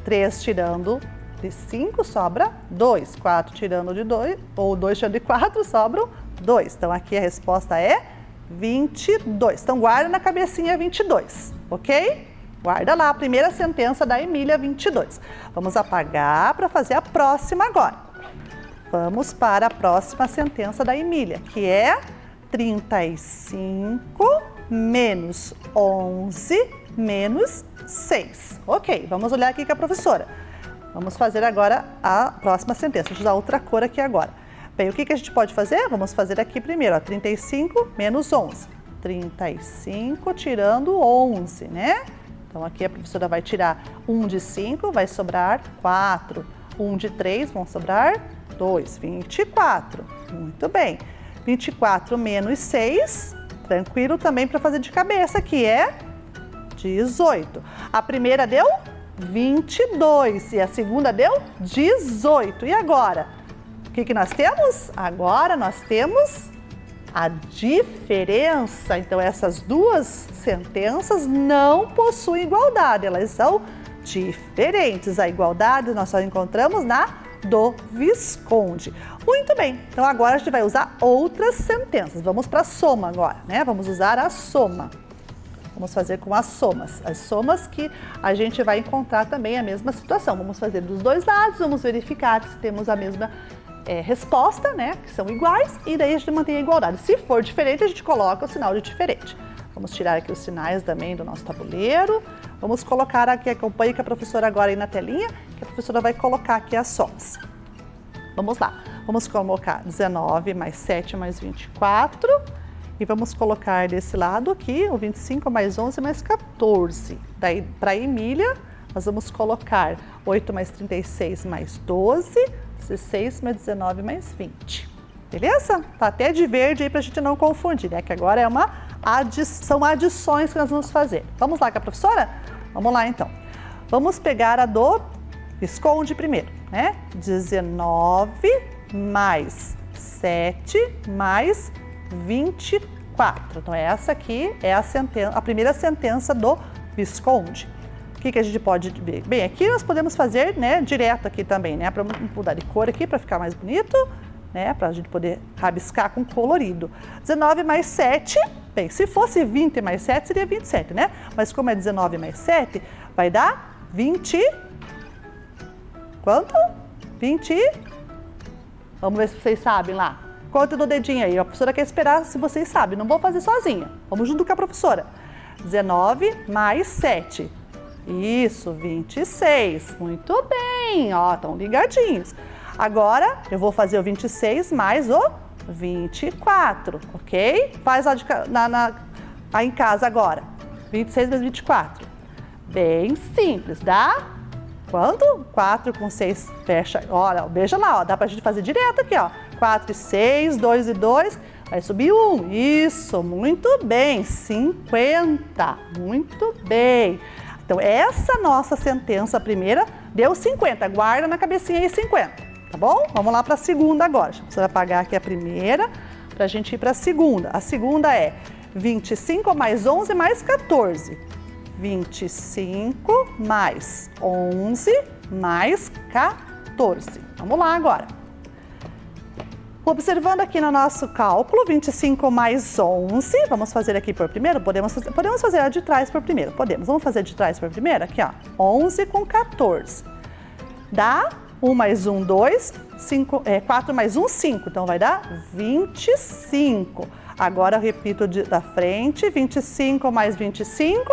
[SPEAKER 4] 3 tirando de 5, sobra 2. 4 tirando de 2, ou 2 tirando de 4, sobram 2. Então, aqui a resposta é 22. Então, guarda na cabecinha 22, ok? Guarda lá a primeira sentença da Emília, 22. Vamos apagar para fazer a próxima agora. Vamos para a próxima sentença da Emília, que é 35 menos 11 menos 6. Ok, vamos olhar aqui com a professora. Vamos fazer agora a próxima sentença. Deixa eu usar outra cor aqui agora. Bem, o que a gente pode fazer? Vamos fazer aqui primeiro, ó, 35 menos 11. 35 tirando 11, né? Então, aqui a professora vai tirar 1 de 5, vai sobrar 4. 1 de 3, vão sobrar 2. 24. Muito bem. 24 menos 6, tranquilo também para fazer de cabeça, que é 18. A primeira deu 22 e a segunda deu 18. E agora? O que nós temos? Agora nós temos a diferença. Então, essas duas sentenças não possuem igualdade, elas são diferentes. A igualdade nós só encontramos na do Visconde. Muito bem, então agora a gente vai usar outras sentenças. Vamos para a soma agora, né? Vamos usar a soma. Vamos fazer com as somas que a gente vai encontrar também a mesma situação. Vamos fazer dos dois lados, vamos verificar se temos a mesma resposta, né? Que são iguais, e daí a gente mantém a igualdade. Se for diferente, a gente coloca o sinal de diferente. Vamos tirar aqui os sinais também do nosso tabuleiro. Vamos colocar aqui, acompanhe com a professora agora aí na telinha, que a professora vai colocar aqui as somas. Vamos lá, vamos colocar 19 mais 7 mais 24 e vamos colocar desse lado aqui o 25 mais 11 mais 14. Daí para a Emília, nós vamos colocar 8 mais 36 mais 12, 16 mais 19 mais 20. Beleza? Tá até de verde aí pra gente não confundir, né? Que agora é são adições que nós vamos fazer. Vamos lá com a professora? Vamos lá então. Vamos pegar a do Visconde primeiro, né? 19 mais 7 mais 24. Então essa aqui é a primeira sentença do Visconde. O que a gente pode ver? Bem, aqui nós podemos fazer, né, direto aqui também, né? Para mudar de cor aqui, para ficar mais bonito, né? Para a gente poder rabiscar com colorido. 19 mais 7, bem, se fosse 20 mais 7, seria 27, né? Mas como é 19 mais 7, vai dar 20... Quanto? 20... Vamos ver se vocês sabem lá. Conta do dedinho aí. A professora quer esperar se vocês sabem. Não vou fazer sozinha. Vamos junto com a professora. 19 mais 7. Isso, 26. Muito bem. Ó, estão ligadinhos. Agora, eu vou fazer o 26 mais o 24, ok? Faz lá aí em casa agora. 26 mais 24. Bem simples, dá? Quanto? 4 com 6, fecha. Olha, veja lá, ó, dá pra gente fazer direto aqui, ó. 4 e 6, 2 e 2, vai subir 1. Isso, muito bem. 50, muito bem. Então, essa nossa sentença primeira deu 50. Guarda na cabecinha aí 50, tá bom? Vamos lá para a segunda agora. Deixa a professora apagar aqui a primeira para a gente ir para a segunda. A segunda é 25 mais 11 mais 14. 25 mais 11 mais 14. Vamos lá agora. Observando aqui no nosso cálculo, 25 mais 11, vamos fazer aqui por primeiro? Podemos fazer a de trás por primeiro, podemos. Vamos fazer de trás por primeiro? Aqui, ó, 11 com 14. Dá 1 mais 1, 2, 4 mais 1, 5. Então, vai dar 25. Agora, eu repito da frente, 25 mais 25.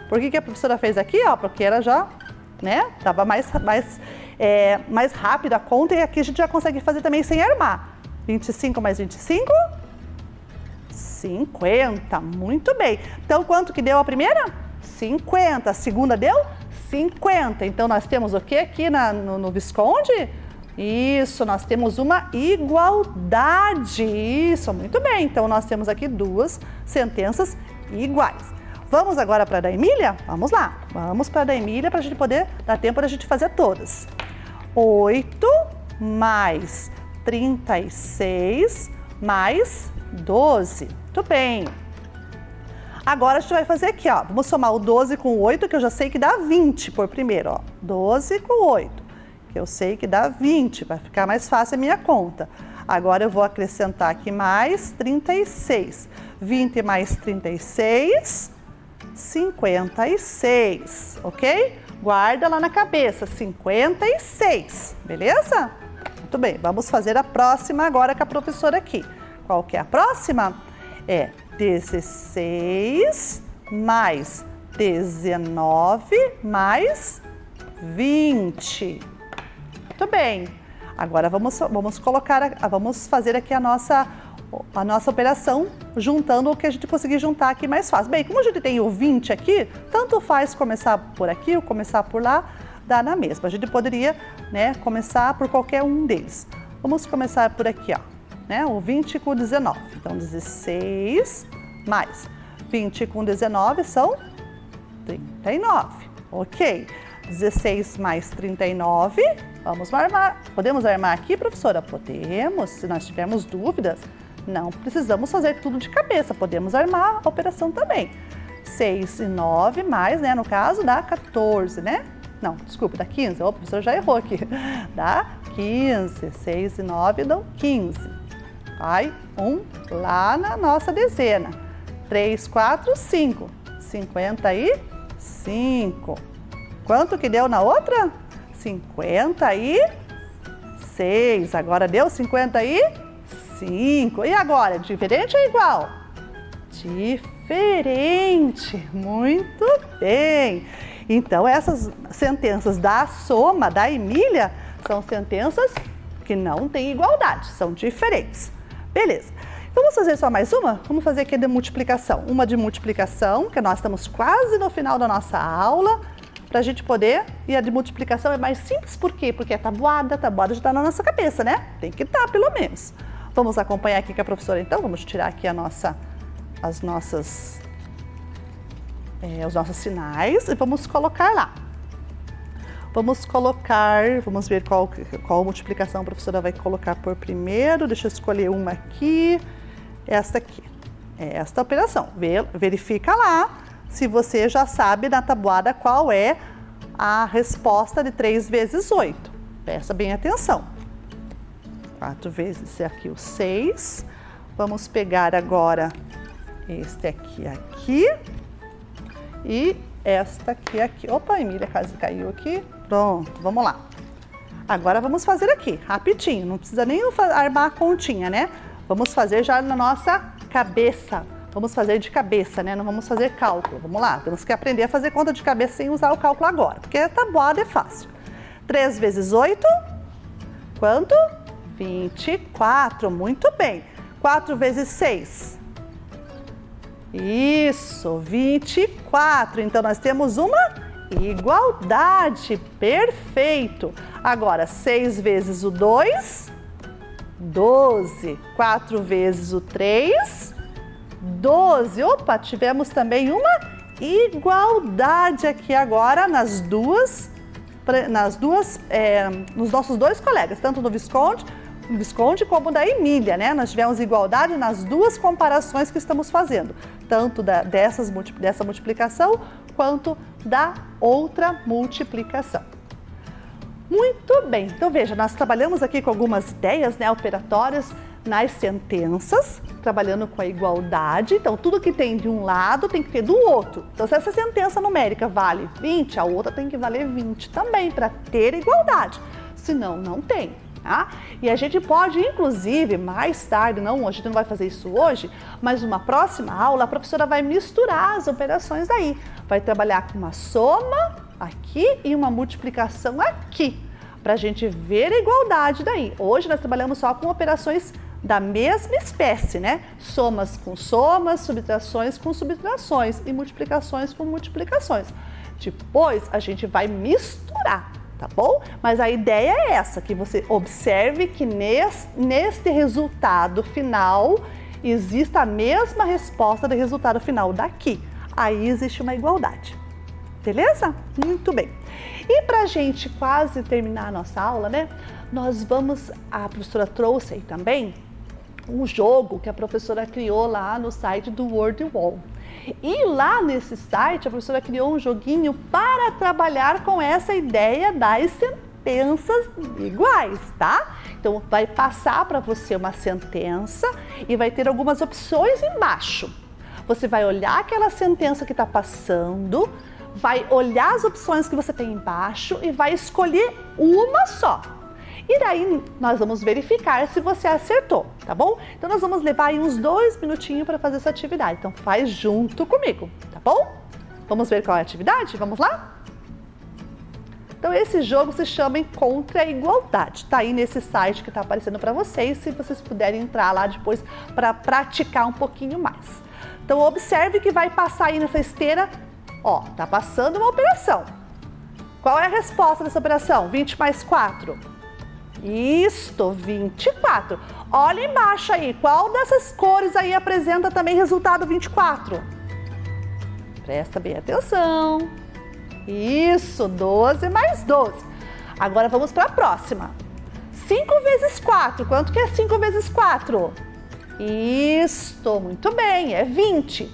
[SPEAKER 4] Por que a professora fez aqui? Ó, porque ela já, né, estava mais rápida a conta e aqui a gente já consegue fazer também sem armar. 25 mais 25? 50. Muito bem. Então, quanto que deu a primeira? 50. A segunda deu? 50. Então, nós temos o que aqui no Visconde? Isso, nós temos uma igualdade. Isso, muito bem. Então, nós temos aqui duas sentenças iguais. Vamos agora para a da Emília? Vamos lá. Vamos para a da Emília para a gente poder dar tempo da gente fazer todas. 8 mais 36 mais 12. Muito bem. Agora a gente vai fazer aqui, ó. Vamos somar o 12 com o 8, que eu já sei que dá 20 por primeiro, ó. 12 com 8, que eu sei que dá 20. Vai ficar mais fácil a minha conta. Agora eu vou acrescentar aqui mais 36. 20 mais 36, 56, ok? Guarda lá na cabeça, 56, beleza? Muito bem, vamos fazer a próxima agora com a professora aqui. Qual que é a próxima? É 16 mais 19 mais 20. Muito bem. Agora vamos fazer aqui a nossa operação, juntando o que a gente conseguir juntar aqui mais fácil. Bem, como a gente tem o 20 aqui, tanto faz começar por aqui ou começar por lá, dá na mesma. A gente poderia, né, começar por qualquer um deles. Vamos começar por aqui, ó, né, o 20 com 19. Então, 16 mais 20 com 19 são 39, ok? 16 mais 39, vamos armar. Podemos armar aqui, professora? Podemos, se nós tivermos dúvidas. Não precisamos fazer tudo de cabeça, podemos armar a operação também. 6 e 9 mais, né, no caso, dá 14, né? Não, desculpa, dá 15. O professor já errou aqui. Dá 15. 6 e 9 dão 15. Vai 1 lá na nossa dezena. 3, 4, 5. 55. Quanto que deu na outra? 56. Agora deu 55. E agora, diferente ou igual? Diferente. diferente. Muito bem. Então, essas sentenças da soma da Emília são sentenças que não têm igualdade, são diferentes. Beleza. Vamos fazer só mais uma? Vamos fazer aqui a de multiplicação. Uma de multiplicação, que nós estamos quase no final da nossa aula, para a gente poder... E a de multiplicação é mais simples, por quê? Porque é tabuada, tabuada já está na nossa cabeça, né? Tem que estar, pelo menos. Vamos acompanhar aqui com a professora, então. Vamos tirar aqui os nossos sinais e vamos colocar lá. Vamos ver qual multiplicação a professora vai colocar por primeiro. Deixa eu escolher uma aqui. Esta aqui. Esta operação. Verifica lá se você já sabe na tabuada qual é a resposta de 3 vezes 8. Presta bem atenção. 4 vezes aqui o 6. Vamos pegar agora este aqui. E esta aqui. Opa, a Emília quase caiu aqui. Pronto, vamos lá. Agora vamos fazer aqui, rapidinho. Não precisa nem armar a continha, né? Vamos fazer já na nossa cabeça. Vamos fazer de cabeça, né? Não vamos fazer cálculo. Vamos lá, temos que aprender a fazer conta de cabeça sem usar o cálculo agora. Porque a tabuada é fácil. 3 vezes 8, quanto? 24, muito bem. 4 vezes 6. Isso, 24. Então, nós temos uma igualdade. Perfeito. Agora, 6 vezes o 2, 12. 4 vezes o 3, 12. Opa, tivemos também uma igualdade aqui agora nos nossos dois colegas, tanto do Visconde como da Emília, né? Nós tivemos igualdade nas duas comparações que estamos fazendo, tanto dessa multiplicação quanto da outra multiplicação. Muito bem, então veja, nós trabalhamos aqui com algumas ideias, né, operatórias nas sentenças, trabalhando com a igualdade. Então, tudo que tem de um lado tem que ter do outro. Então, se essa sentença numérica vale 20, a outra tem que valer 20 também, para ter igualdade. Senão, não tem. Tá? E a gente pode, inclusive, mais tarde, a gente não vai fazer isso hoje, mas numa próxima aula, a professora vai misturar as operações aí. Vai trabalhar com uma soma aqui e uma multiplicação aqui, para a gente ver a igualdade daí. Hoje nós trabalhamos só com operações da mesma espécie, né? Somas com somas, subtrações com subtrações e multiplicações com multiplicações. Depois a gente vai misturar, tá bom? Mas a ideia é essa, que você observe que neste resultado final exista a mesma resposta do resultado final daqui. Aí existe uma igualdade. Beleza? Muito bem. E para a gente quase terminar a nossa aula, né? A professora trouxe aí também um jogo que a professora criou lá no site do WordWall. E lá nesse site a professora criou um joguinho para trabalhar com essa ideia das sentenças iguais, tá? Então vai passar para você uma sentença e vai ter algumas opções embaixo. Você vai olhar aquela sentença que está passando, vai olhar as opções que você tem embaixo e vai escolher uma só. E daí nós vamos verificar se você acertou, tá bom? Então nós vamos levar aí uns 2 minutinhos para fazer essa atividade. Então faz junto comigo, tá bom? Vamos ver qual é a atividade? Vamos lá? Então esse jogo se chama Encontre a Igualdade. Tá aí nesse site que está aparecendo para vocês, se vocês puderem entrar lá depois para praticar um pouquinho mais. Então observe que vai passar aí nessa esteira, ó, tá passando uma operação. Qual é a resposta dessa operação? 20 mais 4. Isto, 24. Olha embaixo aí, qual dessas cores aí apresenta também resultado 24? Presta bem atenção. Isso, 12 mais 12. Agora vamos para a próxima. 5 vezes 4, quanto que é 5 vezes 4? Isto, muito bem, é 20.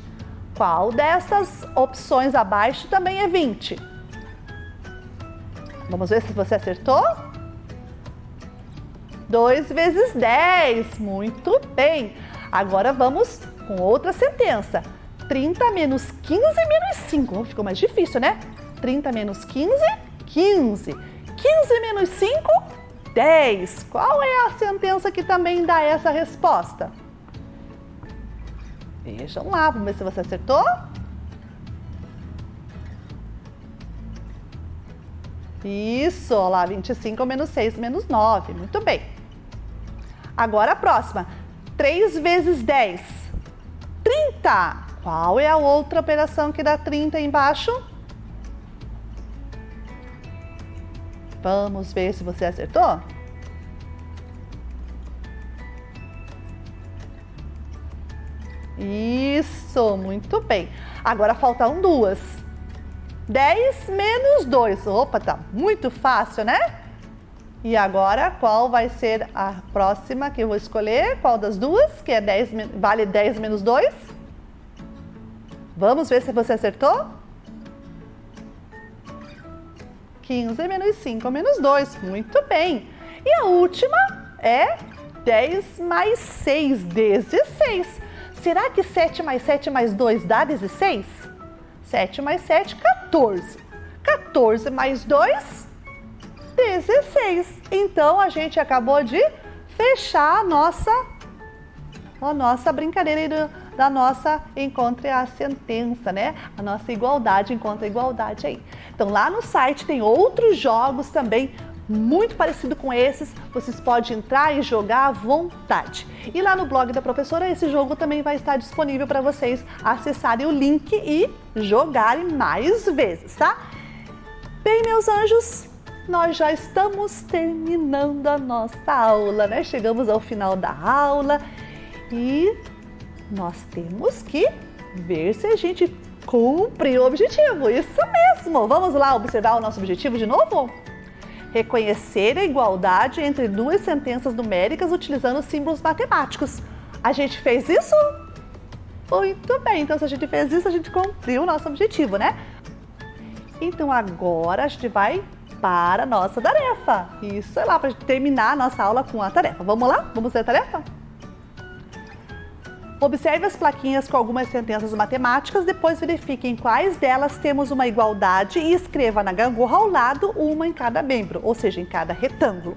[SPEAKER 4] Qual dessas opções abaixo também é 20? Vamos ver se você acertou? 2 vezes 10, muito bem. Agora vamos com outra sentença. 30 menos 15 menos 5. Ficou mais difícil, né? 30 menos 15, 15. 15 menos 5, 10. Qual é a sentença que também dá essa resposta? Vejam lá, vamos ver se você acertou. Isso, olha lá, 25 menos 6 menos 9. Muito bem. Agora a próxima. 3 vezes 10. 30. Qual é a outra operação que dá 30 embaixo? Vamos ver se você acertou. Isso, muito bem. Agora faltam duas. 10 menos 2. Opa, tá muito fácil, né? E agora, qual vai ser a próxima que eu vou escolher? Qual das duas? Que é 10, vale 10 menos 2? Vamos ver se você acertou? 15 menos 5 menos 2. Muito bem. E a última é 10 mais 6, 16. Será que 7 mais 7 mais 2 dá 16? 7 mais 7, 14. 14 mais 2, 16. Então, a gente acabou de fechar a nossa brincadeira da nossa Encontre a Sentença, né? A nossa igualdade, encontra a igualdade aí. Então, lá no site tem outros jogos também muito parecido com esses, vocês podem entrar e jogar à vontade. E lá no blog da professora, esse jogo também vai estar disponível para vocês acessarem o link e jogarem mais vezes, tá? Bem, meus anjos, nós já estamos terminando a nossa aula, né? Chegamos ao final da aula e nós temos que ver se a gente cumpre o objetivo. Isso mesmo! Vamos lá observar o nosso objetivo de novo? Reconhecer a igualdade entre duas sentenças numéricas utilizando símbolos matemáticos. A gente fez isso? Muito bem, então se a gente fez isso, a gente cumpriu o nosso objetivo, né? Então agora a gente vai para a nossa tarefa. Isso é lá, para terminar a nossa aula com a tarefa. Vamos lá? Vamos ver a tarefa? Observe as plaquinhas com algumas sentenças matemáticas, depois verifique em quais delas temos uma igualdade e escreva na gangorra ao lado uma em cada membro, ou seja, em cada retângulo.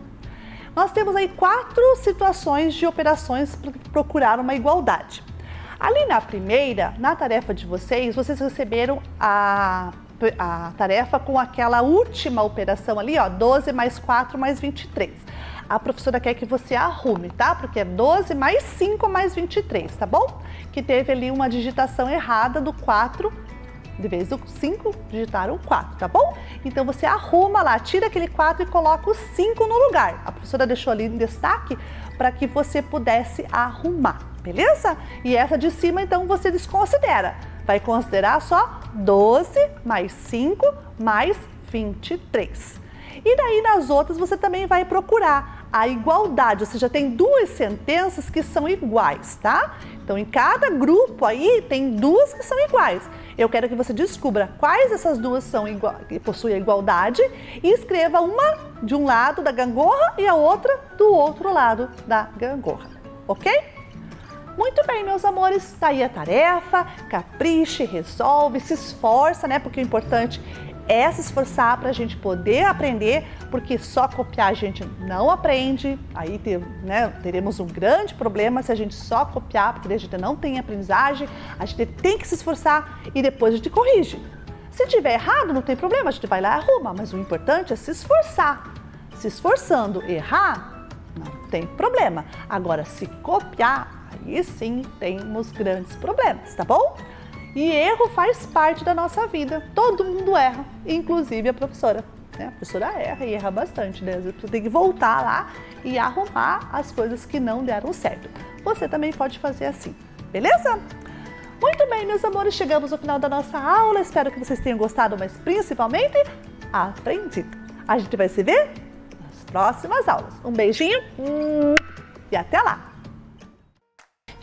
[SPEAKER 4] Nós temos aí 4 situações de operações para procurar uma igualdade. Ali na primeira, na tarefa de vocês receberam a tarefa com aquela última operação ali, ó, 12 mais 4 mais 23. A professora quer que você arrume, tá? Porque é 12 mais 5 mais 23, tá bom? Que teve ali uma digitação errada do 4, de vez do 5, digitaram 4, tá bom? Então você arruma lá, tira aquele 4 e coloca o 5 no lugar. A professora deixou ali em destaque para que você pudesse arrumar, beleza? E essa de cima, então, você desconsidera. Vai considerar só 12 mais 5 mais 23. E daí nas outras você também vai procurar a igualdade, ou seja, tem duas sentenças que são iguais, tá? Então em cada grupo aí tem duas que são iguais. Eu quero que você descubra quais dessas duas são que possuem a igualdade e escreva uma de um lado da gangorra e a outra do outro lado da gangorra, ok? Muito bem, meus amores, tá aí a tarefa, capriche, resolve, se esforça, né? Porque o importante é se esforçar para a gente poder aprender, porque só copiar a gente não aprende, aí teremos um grande problema se a gente só copiar, porque a gente não tem aprendizagem, a gente tem que se esforçar e depois a gente corrige. Se tiver errado, não tem problema, a gente vai lá e arruma, mas o importante é se esforçar. Se esforçando, errar, não tem problema. Agora, se copiar, aí sim temos grandes problemas, tá bom? E erro faz parte da nossa vida, todo mundo erra, inclusive a professora. Né? A professora erra e erra bastante, né? Às vezes você tem que voltar lá e arrumar as coisas que não deram certo. Você também pode fazer assim, beleza? Muito bem, meus amores, chegamos ao final da nossa aula, espero que vocês tenham gostado, mas principalmente aprendido. A gente vai se ver nas próximas aulas. Um beijinho e até lá!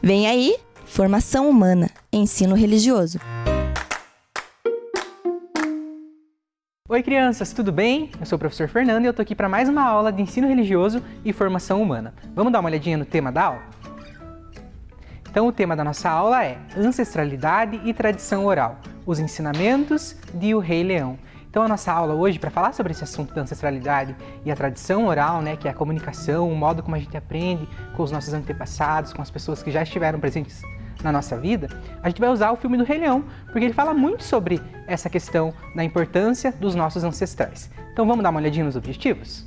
[SPEAKER 2] Vem aí, Formação Humana, Ensino Religioso.
[SPEAKER 5] Oi crianças, tudo bem? Eu sou o professor Fernando e eu tô aqui para mais uma aula de Ensino Religioso e Formação Humana. Vamos dar uma olhadinha no tema da aula? Então o tema da nossa aula é Ancestralidade e Tradição Oral, os ensinamentos de O Rei Leão. Então a nossa aula hoje, para falar sobre esse assunto da ancestralidade e a tradição oral, né, que é a comunicação, o modo como a gente aprende com os nossos antepassados, com as pessoas que já estiveram presentes na nossa vida, a gente vai usar o filme do Rei Leão, porque ele fala muito sobre essa questão da importância dos nossos ancestrais. Então vamos dar uma olhadinha nos objetivos?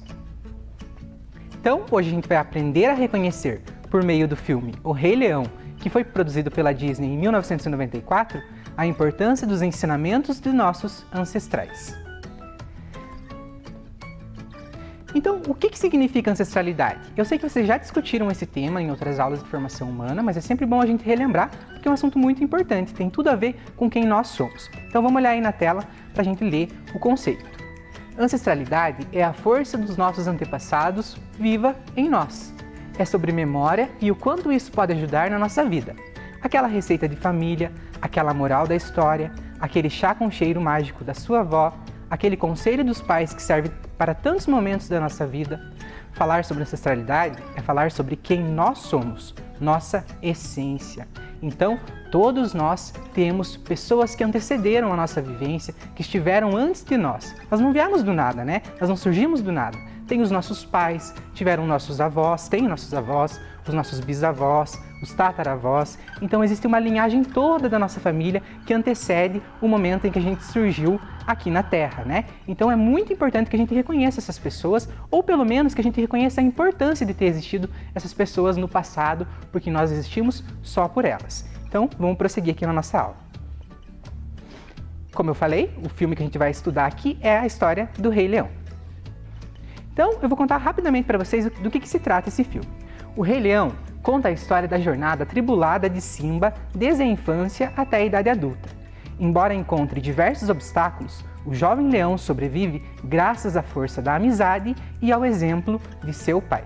[SPEAKER 5] Então, hoje a gente vai aprender a reconhecer, por meio do filme O Rei Leão, que foi produzido pela Disney em 1994, a importância dos ensinamentos de nossos ancestrais. Então, o que significa ancestralidade? Eu sei que vocês já discutiram esse tema em outras aulas de formação humana, mas é sempre bom a gente relembrar, porque é um assunto muito importante, tem tudo a ver com quem nós somos. Então vamos olhar aí na tela para a gente ler o conceito. Ancestralidade é a força dos nossos antepassados viva em nós. É sobre memória e o quanto isso pode ajudar na nossa vida. Aquela receita de família, aquela moral da história, aquele chá com cheiro mágico da sua avó, aquele conselho dos pais que serve para tantos momentos da nossa vida. Falar sobre ancestralidade é falar sobre quem nós somos, nossa essência. Então, todos nós temos pessoas que antecederam a nossa vivência, que estiveram antes de nós. Nós não viemos do nada, né? Nós não surgimos do nada. Tem os nossos pais, tiveram nossos avós, tem nossos avós, os nossos bisavós, os tataravós. Então existe uma linhagem toda da nossa família que antecede o momento em que a gente surgiu aqui na Terra, né? Então é muito importante que a gente reconheça essas pessoas, ou pelo menos que a gente reconheça a importância de ter existido essas pessoas no passado, porque nós existimos só por elas. Então vamos prosseguir aqui na nossa aula. Como eu falei, o filme que a gente vai estudar aqui é a história do Rei Leão. Então, eu vou contar rapidamente para vocês do que se trata esse filme. O Rei Leão conta a história da jornada atribulada de Simba desde a infância até a idade adulta. Embora encontre diversos obstáculos, o jovem leão sobrevive graças à força da amizade e ao exemplo de seu pai.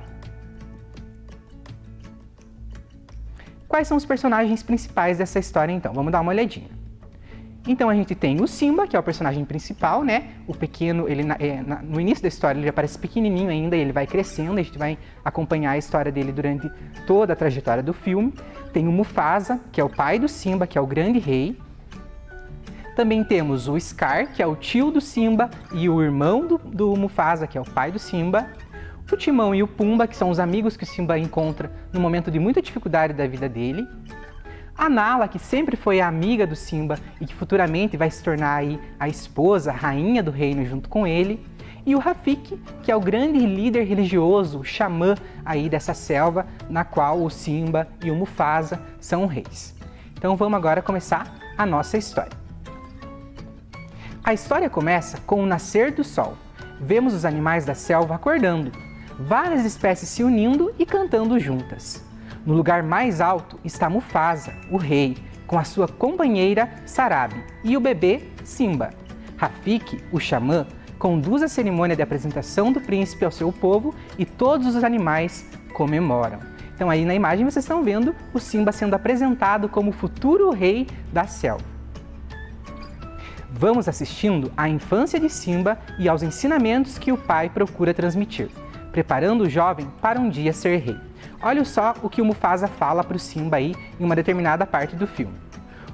[SPEAKER 5] Quais são os personagens principais dessa história, então? Vamos dar uma olhadinha. Então a gente tem o Simba, que é o personagem principal, né? O pequeno, ele no início da história ele já parece pequenininho ainda, e ele vai crescendo, a gente vai acompanhar a história dele durante toda a trajetória do filme. Tem o Mufasa, que é o pai do Simba, que é o grande rei. Também temos o Scar, que é o tio do Simba e o irmão do Mufasa, que é o pai do Simba. O Timão e o Pumba, que são os amigos que o Simba encontra no momento de muita dificuldade da vida dele. A Nala, que sempre foi a amiga do Simba e que futuramente vai se tornar aí a esposa, a rainha do reino junto com ele. E o Rafiki, que é o grande líder religioso, o xamã aí dessa selva, na qual o Simba e o Mufasa são reis. Então vamos agora começar a nossa história. A história começa com o nascer do sol. Vemos os animais da selva acordando, várias espécies se unindo e cantando juntas. No lugar mais alto está Mufasa, o rei, com a sua companheira Sarabi e o bebê Simba. Rafiki, o xamã, conduz a cerimônia de apresentação do príncipe ao seu povo e todos os animais comemoram. Então aí na imagem vocês estão vendo o Simba sendo apresentado como o futuro rei da selva. Vamos assistindo à infância de Simba e aos ensinamentos que o pai procura transmitir, preparando o jovem para um dia ser rei. Olha só o que o Mufasa fala para o Simba aí em uma determinada parte do filme.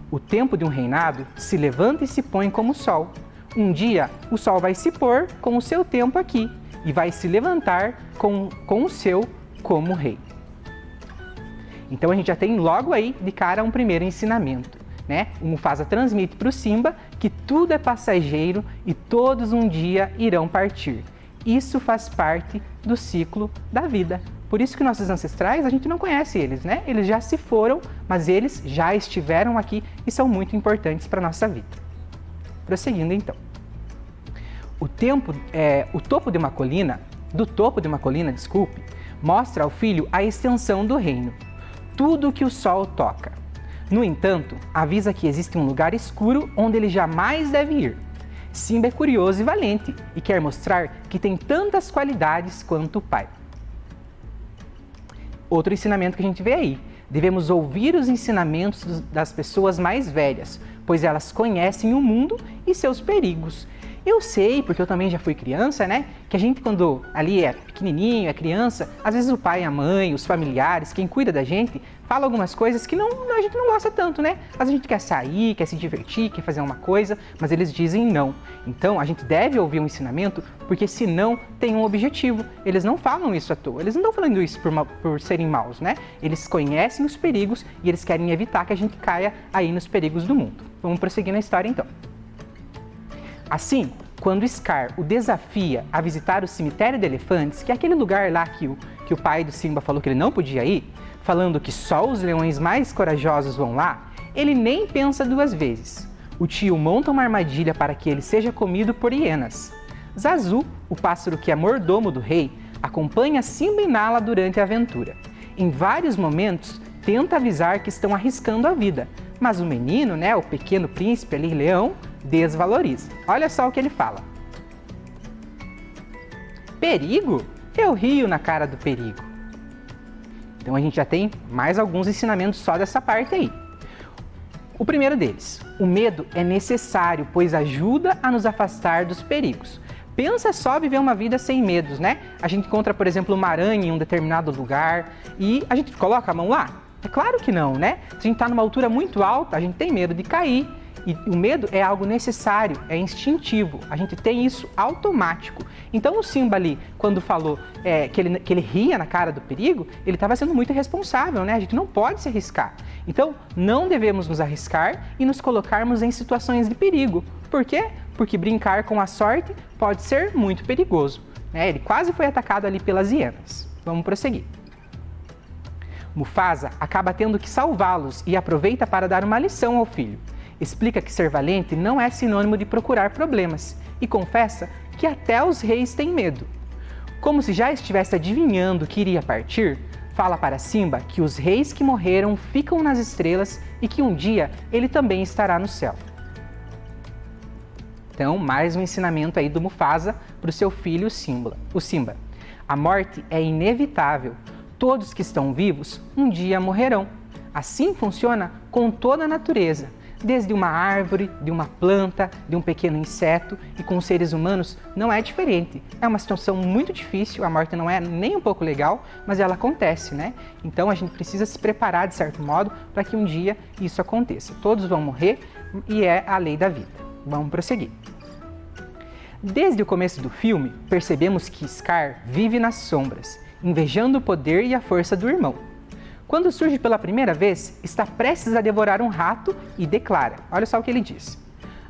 [SPEAKER 5] O tempo de um reinado se levanta e se põe como o sol. Um dia o sol vai se pôr com o seu tempo aqui e vai se levantar com o seu como rei. Então a gente já tem logo aí de cara um primeiro ensinamento, né? O Mufasa transmite para o Simba que tudo é passageiro e todos um dia irão partir. Isso faz parte do ciclo da vida. Por isso que nossos ancestrais, a gente não conhece eles, né? Eles já se foram, mas eles já estiveram aqui e são muito importantes para a nossa vida. Prosseguindo então. Do topo de uma colina, mostra ao filho a extensão do reino, tudo que o sol toca. No entanto, avisa que existe um lugar escuro onde ele jamais deve ir. Simba é curioso e valente e quer mostrar que tem tantas qualidades quanto o pai. Outro ensinamento que a gente vê aí, devemos ouvir os ensinamentos das pessoas mais velhas, pois elas conhecem o mundo e seus perigos. Eu sei, porque eu também já fui criança, né? Que a gente quando ali é pequenininho, é criança, às vezes o pai, a mãe, os familiares, quem cuida da gente, fala algumas coisas que a gente não gosta tanto, né? Às vezes a gente quer sair, quer se divertir, quer fazer uma coisa, mas eles dizem não. Então a gente deve ouvir um ensinamento, porque senão tem um objetivo. Eles não falam isso à toa, eles não estão falando isso por serem maus, né? Eles conhecem os perigos e eles querem evitar que a gente caia aí nos perigos do mundo. Vamos prosseguir na história então. Assim, quando Scar o desafia a visitar o cemitério de elefantes, que é aquele lugar lá que o pai do Simba falou que ele não podia ir, falando que só os leões mais corajosos vão lá, ele nem pensa duas vezes. O tio monta uma armadilha para que ele seja comido por hienas. Zazu, o pássaro que é mordomo do rei, acompanha Simba e Nala durante a aventura. Em vários momentos, tenta avisar que estão arriscando a vida, mas o menino, né, o pequeno príncipe ali, leão, desvaloriza. Olha só o que ele fala. Perigo? Eu rio na cara do perigo. Então a gente já tem mais alguns ensinamentos só dessa parte aí. O primeiro deles, o medo é necessário, pois ajuda a nos afastar dos perigos. Pensa só viver uma vida sem medos, né? A gente encontra, por exemplo, uma aranha em um determinado lugar e a gente coloca a mão lá? É claro que não, né? Se a gente está numa altura muito alta, a gente tem medo de cair. E o medo é algo necessário, é instintivo, a gente tem isso automático. Então o Simba ali, quando falou que ele ria na cara do perigo, ele estava sendo muito irresponsável, né? A gente não pode se arriscar. Então não devemos nos arriscar e nos colocarmos em situações de perigo. Por quê? Porque brincar com a sorte pode ser muito perigoso, né? Ele quase foi atacado ali pelas hienas. Vamos prosseguir. Mufasa acaba tendo que salvá-los e aproveita para dar uma lição ao filho. Explica que ser valente não é sinônimo de procurar problemas e confessa que até os reis têm medo. Como se já estivesse adivinhando que iria partir, fala para Simba que os reis que morreram ficam nas estrelas e que um dia ele também estará no céu. Então, mais um ensinamento aí do Mufasa para o seu filho o Simba. A morte é inevitável. Todos que estão vivos um dia morrerão. Assim funciona com toda a natureza. Desde uma árvore, de uma planta, de um pequeno inseto, e com os seres humanos não é diferente. É uma situação muito difícil, a morte não é nem um pouco legal, mas ela acontece, né? Então a gente precisa se preparar de certo modo para que um dia isso aconteça. Todos vão morrer e é a lei da vida. Vamos prosseguir. Desde o começo do filme, percebemos que Scar vive nas sombras, invejando o poder e a força do irmão. Quando surge pela primeira vez, está prestes a devorar um rato e declara, olha só o que ele diz: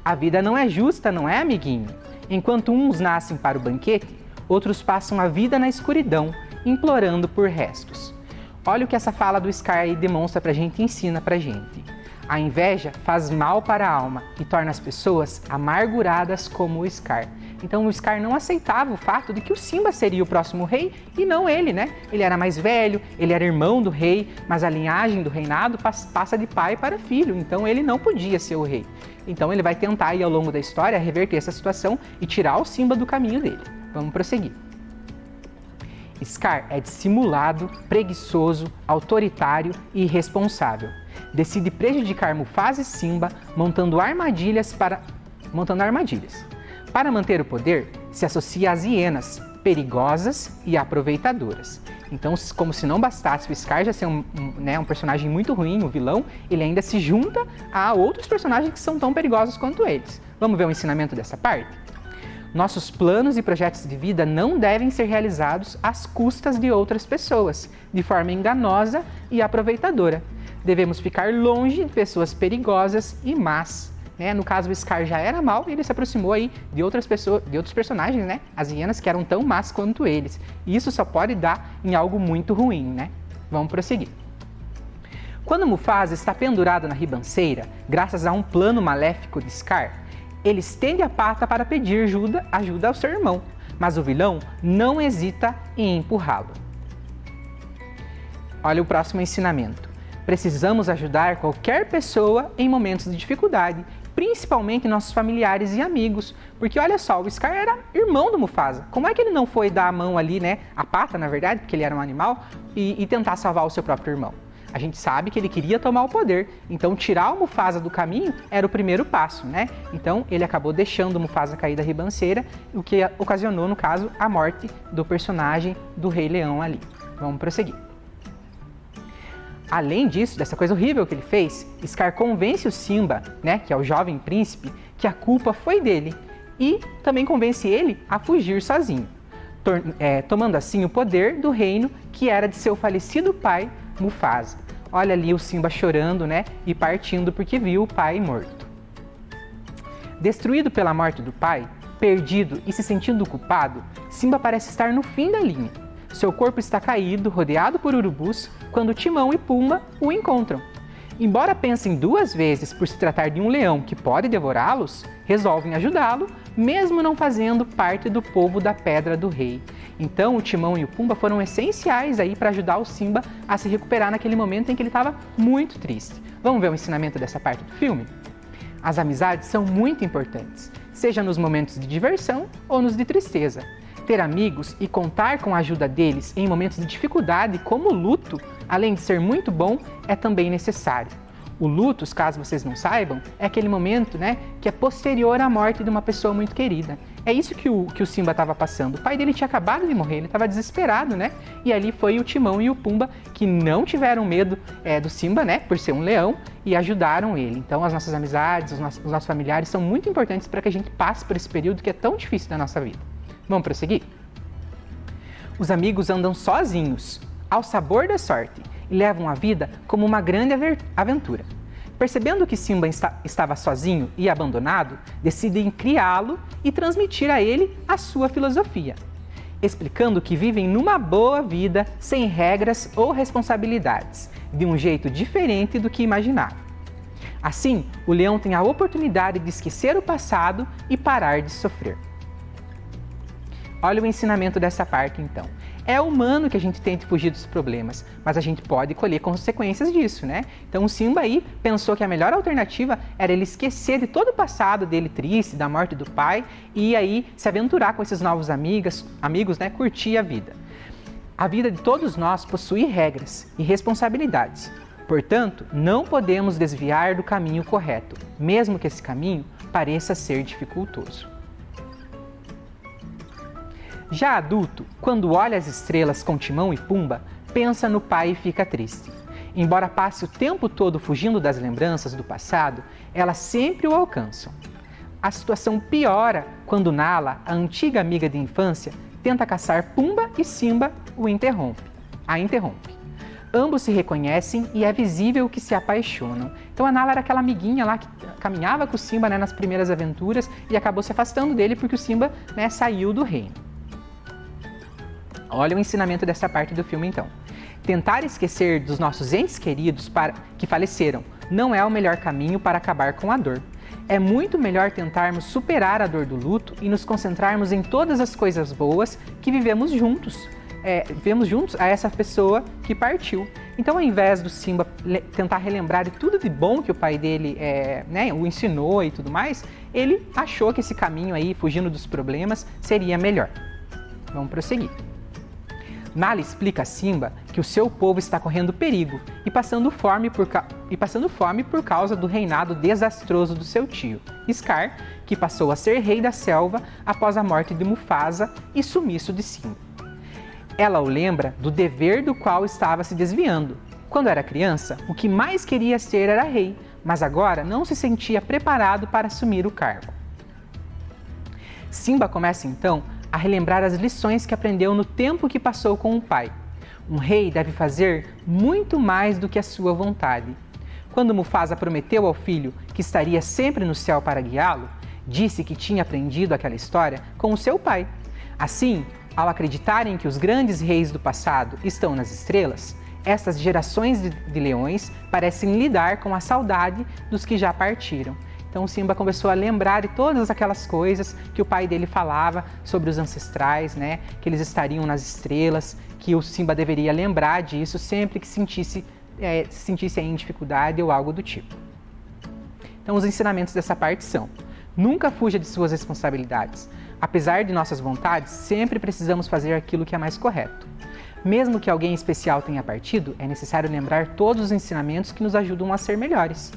[SPEAKER 5] a vida não é justa, não é, amiguinho? Enquanto uns nascem para o banquete, outros passam a vida na escuridão, implorando por restos. Olha o que essa fala do Scar aí demonstra pra gente e ensina pra gente. A inveja faz mal para a alma e torna as pessoas amarguradas como o Scar. Então o Scar não aceitava o fato de que o Simba seria o próximo rei e não ele, né? Ele era mais velho, ele era irmão do rei, mas a linhagem do reinado passa de pai para filho, então ele não podia ser o rei. Então ele vai tentar aí ao longo da história reverter essa situação e tirar o Simba do caminho dele. Vamos prosseguir. Scar é dissimulado, preguiçoso, autoritário e irresponsável. Decide prejudicar Mufasa e Simba montando armadilhas. Para manter o poder, se associa às hienas, perigosas e aproveitadoras. Então, como se não bastasse o Scar já ser um personagem muito ruim, um vilão, ele ainda se junta a outros personagens que são tão perigosos quanto eles. Vamos ver o ensinamento dessa parte? Nossos planos e projetos de vida não devem ser realizados às custas de outras pessoas, de forma enganosa e aproveitadora. Devemos ficar longe de pessoas perigosas e más. No caso, o Scar já era mau e ele se aproximou aí de outras pessoas, de outros personagens, né? As hienas que eram tão más quanto eles. E isso só pode dar em algo muito ruim, né? Vamos prosseguir. Quando Mufasa está pendurado na ribanceira, graças a um plano maléfico de Scar, ele estende a pata para pedir ajuda ao seu irmão, mas o vilão não hesita em empurrá-lo. Olha o próximo ensinamento. Precisamos ajudar qualquer pessoa em momentos de dificuldade, principalmente nossos familiares e amigos, porque olha só, o Scar era irmão do Mufasa. Como é que ele não foi dar a mão ali, né, a pata na verdade, porque ele era um animal, e tentar salvar o seu próprio irmão? A gente sabe que ele queria tomar o poder, então tirar o Mufasa do caminho era o primeiro passo, né? Então ele acabou deixando o Mufasa cair da ribanceira, o que ocasionou, no caso, a morte do personagem do Rei Leão ali. Vamos prosseguir. Além disso, dessa coisa horrível que ele fez, Scar convence o Simba, né, que é o jovem príncipe, que a culpa foi dele e também convence ele a fugir sozinho, tomando assim o poder do reino que era de seu falecido pai, Mufasa. Olha ali o Simba chorando, né, e partindo porque viu o pai morto. Destruído pela morte do pai, perdido e se sentindo culpado, Simba parece estar no fim da linha. Seu corpo está caído, rodeado por urubus, quando Timão e Pumba o encontram. Embora pensem duas vezes por se tratar de um leão que pode devorá-los, resolvem ajudá-lo, mesmo não fazendo parte do povo da Pedra do Rei. Então, o Timão e o Pumba foram essenciais aí para ajudar o Simba a se recuperar naquele momento em que ele estava muito triste. Vamos ver o ensinamento dessa parte do filme? As amizades são muito importantes, seja nos momentos de diversão ou nos de tristeza. Ter amigos e contar com a ajuda deles em momentos de dificuldade, como o luto, além de ser muito bom, é também necessário. O luto, caso vocês não saibam, é aquele momento, né, que é posterior à morte de uma pessoa muito querida. É isso que o Simba estava passando. O pai dele tinha acabado de morrer, ele estava desesperado, né? E ali foi o Timão e o Pumba que não tiveram medo do Simba, né, por ser um leão, e ajudaram ele. Então as nossas amizades, os nossos familiares são muito importantes para que a gente passe por esse período que é tão difícil da nossa vida. Vamos prosseguir? Os amigos andam sozinhos, ao sabor da sorte, e levam a vida como uma grande aventura. Percebendo que Simba estava sozinho e abandonado, decidem criá-lo e transmitir a ele a sua filosofia, explicando que vivem numa boa vida, sem regras ou responsabilidades, de um jeito diferente do que imaginava. Assim, o leão tem a oportunidade de esquecer o passado e parar de sofrer. Olha o ensinamento dessa parte, então. É humano que a gente tente fugir dos problemas, mas a gente pode colher consequências disso, né? Então o Simba aí pensou que a melhor alternativa era ele esquecer de todo o passado dele triste, da morte do pai, e aí se aventurar com esses novos amigos, né? Curtir a vida. A vida de todos nós possui regras e responsabilidades. Portanto, não podemos desviar do caminho correto, mesmo que esse caminho pareça ser dificultoso. Já adulto, quando olha as estrelas com Timão e Pumba, pensa no pai e fica triste. Embora passe o tempo todo fugindo das lembranças do passado, elas sempre o alcançam. A situação piora quando Nala, a antiga amiga de infância, tenta caçar Pumba e Simba a interrompe. Ambos se reconhecem e é visível que se apaixonam. Então a Nala era aquela amiguinha lá que caminhava com o Simba, né, nas primeiras aventuras e acabou se afastando dele porque o Simba, né, saiu do reino. Olha o ensinamento dessa parte do filme, então. Tentar esquecer dos nossos entes queridos que faleceram não é o melhor caminho para acabar com a dor. É muito melhor tentarmos superar a dor do luto e nos concentrarmos em todas as coisas boas que vivemos juntos a essa pessoa que partiu. Então, ao invés do Simba tentar relembrar de tudo de bom que o pai dele o ensinou e tudo mais, ele achou que esse caminho aí, fugindo dos problemas, seria melhor. Vamos prosseguir. Nala explica a Simba que o seu povo está correndo perigo e passando fome por causa do reinado desastroso do seu tio, Scar, que passou a ser rei da selva após a morte de Mufasa e sumiço de Simba. Ela o lembra do dever do qual estava se desviando. Quando era criança, o que mais queria ser era rei, mas agora não se sentia preparado para assumir o cargo. Simba começa então a relembrar as lições que aprendeu no tempo que passou com o pai. Um rei deve fazer muito mais do que a sua vontade. Quando Mufasa prometeu ao filho que estaria sempre no céu para guiá-lo, disse que tinha aprendido aquela história com o seu pai. Assim, ao acreditarem que os grandes reis do passado estão nas estrelas, essas gerações de leões parecem lidar com a saudade dos que já partiram. Então o Simba começou a lembrar de todas aquelas coisas que o pai dele falava sobre os ancestrais, né? Que eles estariam nas estrelas, que o Simba deveria lembrar disso sempre que se sentisse em dificuldade ou algo do tipo. Então os ensinamentos dessa parte são: nunca fuja de suas responsabilidades. Apesar de nossas vontades, sempre precisamos fazer aquilo que é mais correto. Mesmo que alguém especial tenha partido, é necessário lembrar todos os ensinamentos que nos ajudam a ser melhores.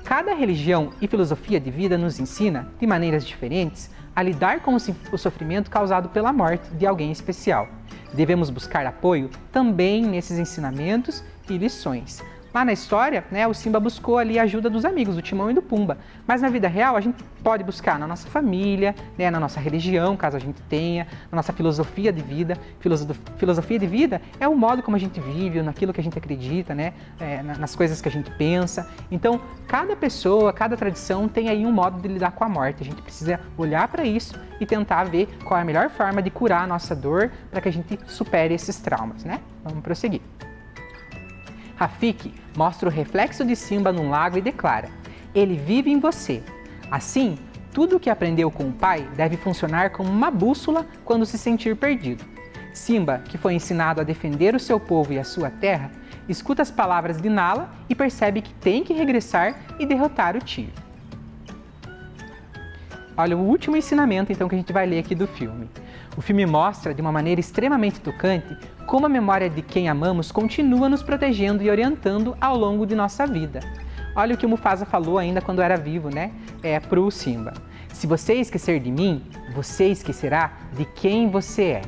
[SPEAKER 5] Cada religião e filosofia de vida nos ensina, de maneiras diferentes, a lidar com o sofrimento causado pela morte de alguém especial. Devemos buscar apoio também nesses ensinamentos e lições. Lá na história, o Simba buscou ali a ajuda dos amigos, do Timão e do Pumba. Mas na vida real, a gente pode buscar na nossa família, na nossa religião, caso a gente tenha, na nossa filosofia de vida. Filosofia de vida é o modo como a gente vive, naquilo que a gente acredita, nas coisas que a gente pensa. Então, cada pessoa, cada tradição tem aí um modo de lidar com a morte. A gente precisa olhar para isso e tentar ver qual é a melhor forma de curar a nossa dor para que a gente supere esses traumas, Vamos prosseguir. Rafiki mostra o reflexo de Simba num lago e declara: ele vive em você. Assim, tudo o que aprendeu com o pai deve funcionar como uma bússola quando se sentir perdido. Simba, que foi ensinado a defender o seu povo e a sua terra, escuta as palavras de Nala e percebe que tem que regressar e derrotar o tio. Olha o último ensinamento então que a gente vai ler aqui do filme. O filme mostra de uma maneira extremamente tocante como a memória de quem amamos continua nos protegendo e orientando ao longo de nossa vida. Olha o que o Mufasa falou ainda quando era vivo, para o Simba. Se você esquecer de mim, você esquecerá de quem você é.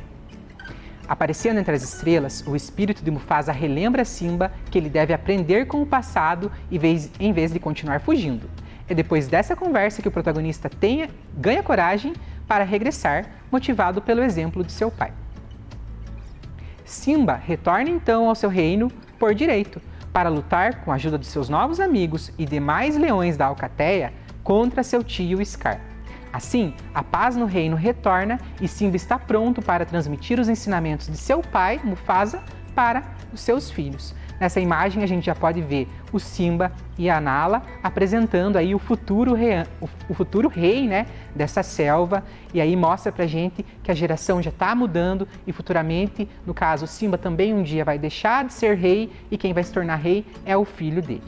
[SPEAKER 5] Aparecendo entre as estrelas, o espírito de Mufasa relembra a Simba que ele deve aprender com o passado em vez de continuar fugindo. É depois dessa conversa que o protagonista ganha coragem para regressar, motivado pelo exemplo de seu pai. Simba retorna então ao seu reino por direito, para lutar com a ajuda de seus novos amigos e demais leões da Alcateia contra seu tio Scar. Assim, a paz no reino retorna e Simba está pronto para transmitir os ensinamentos de seu pai, Mufasa, para os seus filhos. Nessa imagem a gente já pode ver o Simba e a Nala apresentando aí o futuro rei, dessa selva, e aí mostra pra gente que a geração já está mudando e futuramente, no caso, o Simba também um dia vai deixar de ser rei e quem vai se tornar rei é o filho dele.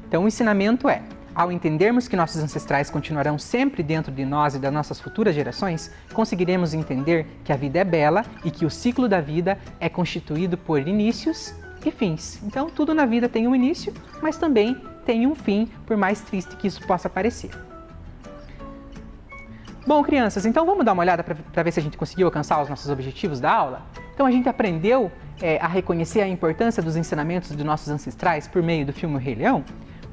[SPEAKER 5] Então o ensinamento é: ao entendermos que nossos ancestrais continuarão sempre dentro de nós e das nossas futuras gerações, conseguiremos entender que a vida é bela e que o ciclo da vida é constituído por inícios e fins. Então, tudo na vida tem um início, mas também tem um fim, por mais triste que isso possa parecer. Bom, crianças, então vamos dar uma olhada para ver se a gente conseguiu alcançar os nossos objetivos da aula? Então, a gente aprendeu a reconhecer a importância dos ensinamentos de nossos ancestrais por meio do filme O Rei Leão?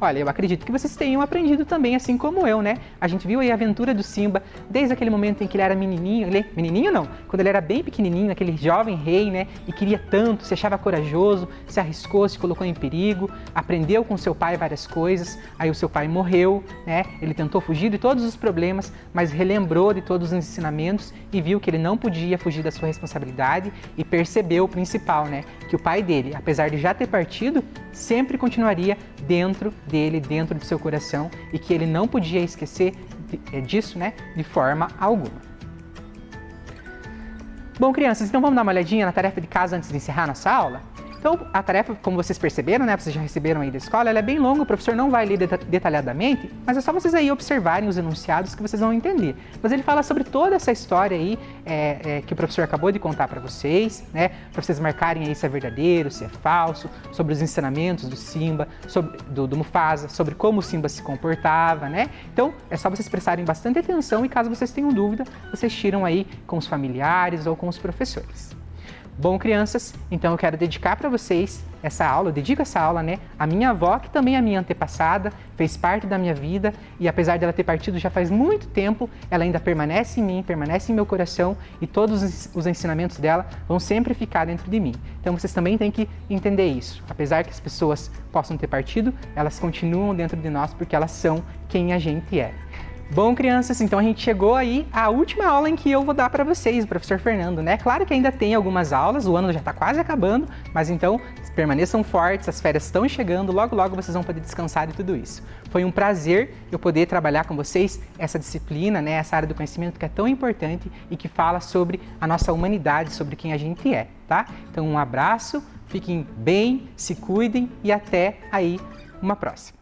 [SPEAKER 5] Olha, eu acredito que vocês tenham aprendido também, assim como eu, A gente viu aí a aventura do Simba, desde aquele momento em que ele era menininho, quando ele era bem pequenininho, aquele jovem rei, e queria tanto, se achava corajoso, se arriscou, se colocou em perigo, aprendeu com seu pai várias coisas, aí o seu pai morreu, ele tentou fugir de todos os problemas, mas relembrou de todos os ensinamentos e viu que ele não podia fugir da sua responsabilidade e percebeu o principal, que o pai dele, apesar de já ter partido, sempre continuaria dentro dele, dentro do seu coração, e que ele não podia esquecer disso, de forma alguma. Bom, crianças, então vamos dar uma olhadinha na tarefa de casa antes de encerrar nossa aula? Então, a tarefa, como vocês perceberam, vocês já receberam aí da escola, ela é bem longa, o professor não vai ler detalhadamente, mas é só vocês aí observarem os enunciados que vocês vão entender. Mas ele fala sobre toda essa história aí que o professor acabou de contar para vocês, para vocês marcarem aí se é verdadeiro, se é falso, sobre os ensinamentos do Simba, do Mufasa, sobre como o Simba se comportava, Então, é só vocês prestarem bastante atenção e caso vocês tenham dúvida, vocês tiram aí com os familiares ou com os professores. Bom, crianças, então eu quero dedicar para vocês essa aula, eu dedico essa aula, à minha avó, que também é minha antepassada, fez parte da minha vida e apesar dela ter partido já faz muito tempo, ela ainda permanece em mim, permanece em meu coração e todos os ensinamentos dela vão sempre ficar dentro de mim. Então vocês também têm que entender isso. Apesar que as pessoas possam ter partido, elas continuam dentro de nós porque elas são quem a gente é. Bom, crianças, então a gente chegou aí à última aula em que eu vou dar para vocês, o professor Fernando, Claro que ainda tem algumas aulas, o ano já está quase acabando, mas então permaneçam fortes, as férias estão chegando, logo logo vocês vão poder descansar de tudo isso. Foi um prazer eu poder trabalhar com vocês essa disciplina, essa área do conhecimento que é tão importante e que fala sobre a nossa humanidade, sobre quem a gente é, tá? Então um abraço, fiquem bem, se cuidem e até aí uma próxima.